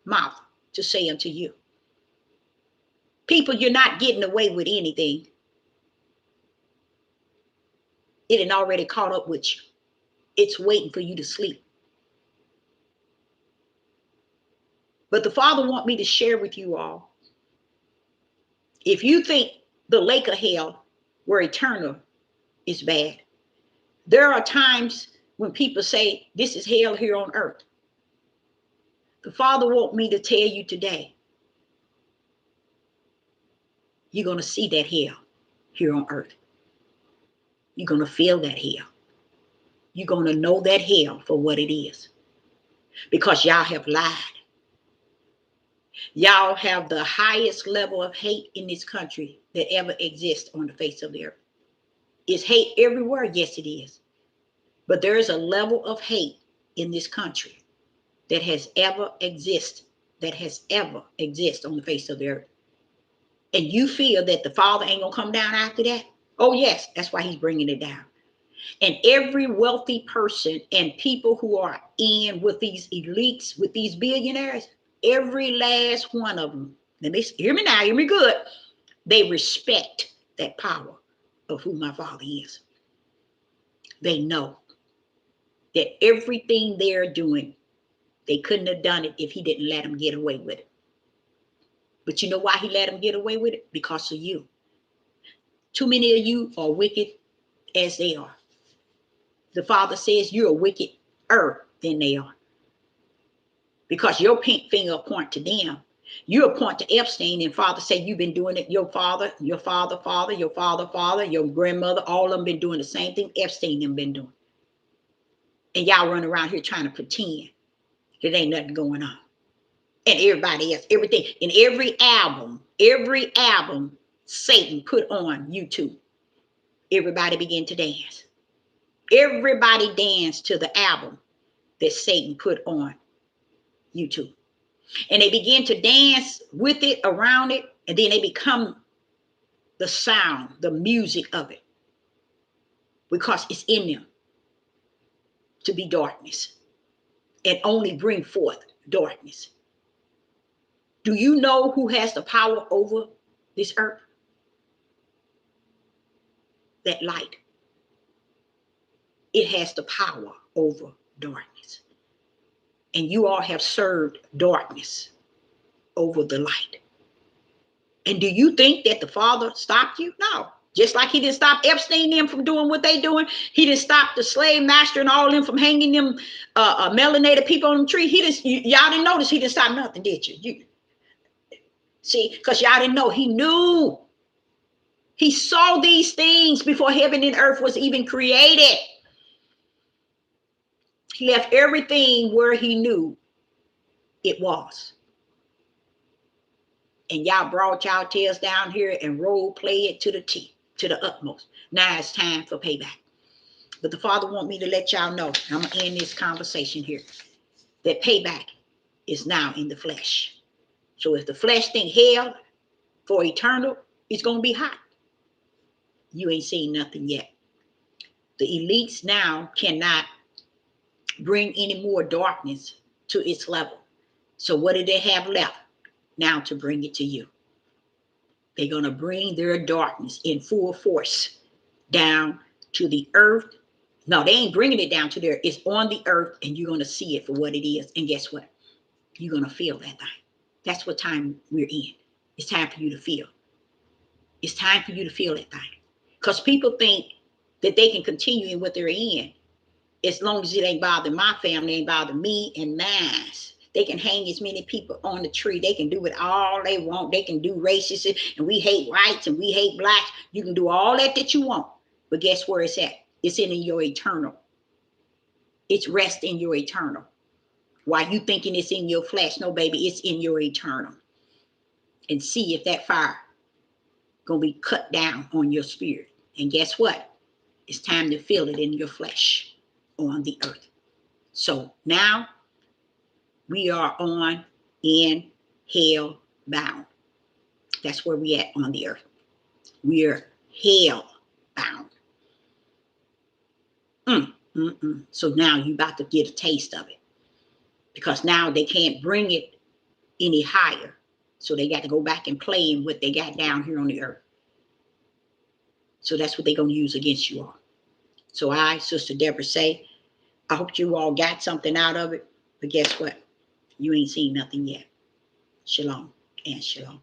mouth to say unto you. People, you're not getting away with anything. It had already caught up with you. It's waiting for you to sleep. But the Father wants me to share with you all. If you think the lake of hell, where eternal, is bad, there are times when people say this is hell here on earth. The Father wants me to tell you today, you're going to see that hell here on earth. You're going to feel that hell. You're going to know that hell for what it is. Because y'all have lied. Y'all have the highest level of hate in this country that ever exists on the face of the earth. Is hate everywhere? Yes, it is. But there is a level of hate in this country that has ever existed, on the face of the earth. And you feel that the Father ain't gonna come down after that? Oh yes, that's why he's bringing it down. And every wealthy person and people who are in with these elites, with these billionaires, every last one of them, let me hear me now, hear me good, they respect that power of who my Father is. They know that everything they're doing, they couldn't have done it if he didn't let them get away with it. But you know why he let them get away with it? Because of you. Too many of you are wicked as they are. The Father says you're wickeder than they are. Because your pink finger point to them. You point to Epstein, and Father say you've been doing it. Your father, your grandmother, all of them been doing the same thing Epstein them been doing. And y'all run around here trying to pretend there ain't nothing going on. And everybody else, everything, in every album Satan put on YouTube, everybody began to dance. Everybody danced to the album that Satan put on YouTube. And they begin to dance with it, around it, and then they become the sound, the music of it. Because it's in them to be darkness and only bring forth darkness. Do you know who has the power over this earth? That light. It has the power over darkness. And you all have served darkness over the light. And do you think that the Father stopped you? No. Just like he didn't stop Epstein them from doing what they doing. He didn't stop the slave master and all them from hanging them melanated people on the tree. Y'all didn't notice he didn't stop nothing, did you? See, because y'all didn't know. He knew. He saw these things before heaven and earth was even created. He left everything where he knew it was. And y'all brought y'all tails down here and role play it to the T, to the utmost. Now it's time for payback. But the Father want me to let y'all know, I'm going to end this conversation here, that payback is now in the flesh. So if the flesh think hell for eternal, it's going to be hot. You ain't seen nothing yet. The elites now cannot bring any more darkness to its level. So what do they have left now to bring it to you? They're going to bring their darkness in full force down to the earth. No, they ain't bringing it down to there. It's on the earth, and you're going to see it for what it is. And guess what? You're going to feel that thing. That's what time we're in. It's time for you to feel. It's time for you to feel that thing. Because people think that they can continue in what they're in as long as it ain't bother my family, ain't bother me and mine. They can hang as many people on the tree. They can do it all they want. They can do racism, and we hate whites and we hate blacks. You can do all that you want. But guess where it's at? It's in your eternal. It's rest in your eternal. Why you thinking it's in your flesh? No, baby, it's in your eternal. And see if that fire gonna be cut down on your spirit. And guess what? It's time to feel it in your flesh on the earth. So now we are in hell bound. That's where we at on the earth. We're hell bound. So now you about to get a taste of it. Because now they can't bring it any higher. So they got to go back and play in what they got down here on the earth. So that's what they're going to use against you all. So I, Sister Deborah, say, I hope you all got something out of it. But guess what? You ain't seen nothing yet. Shalom and shalom.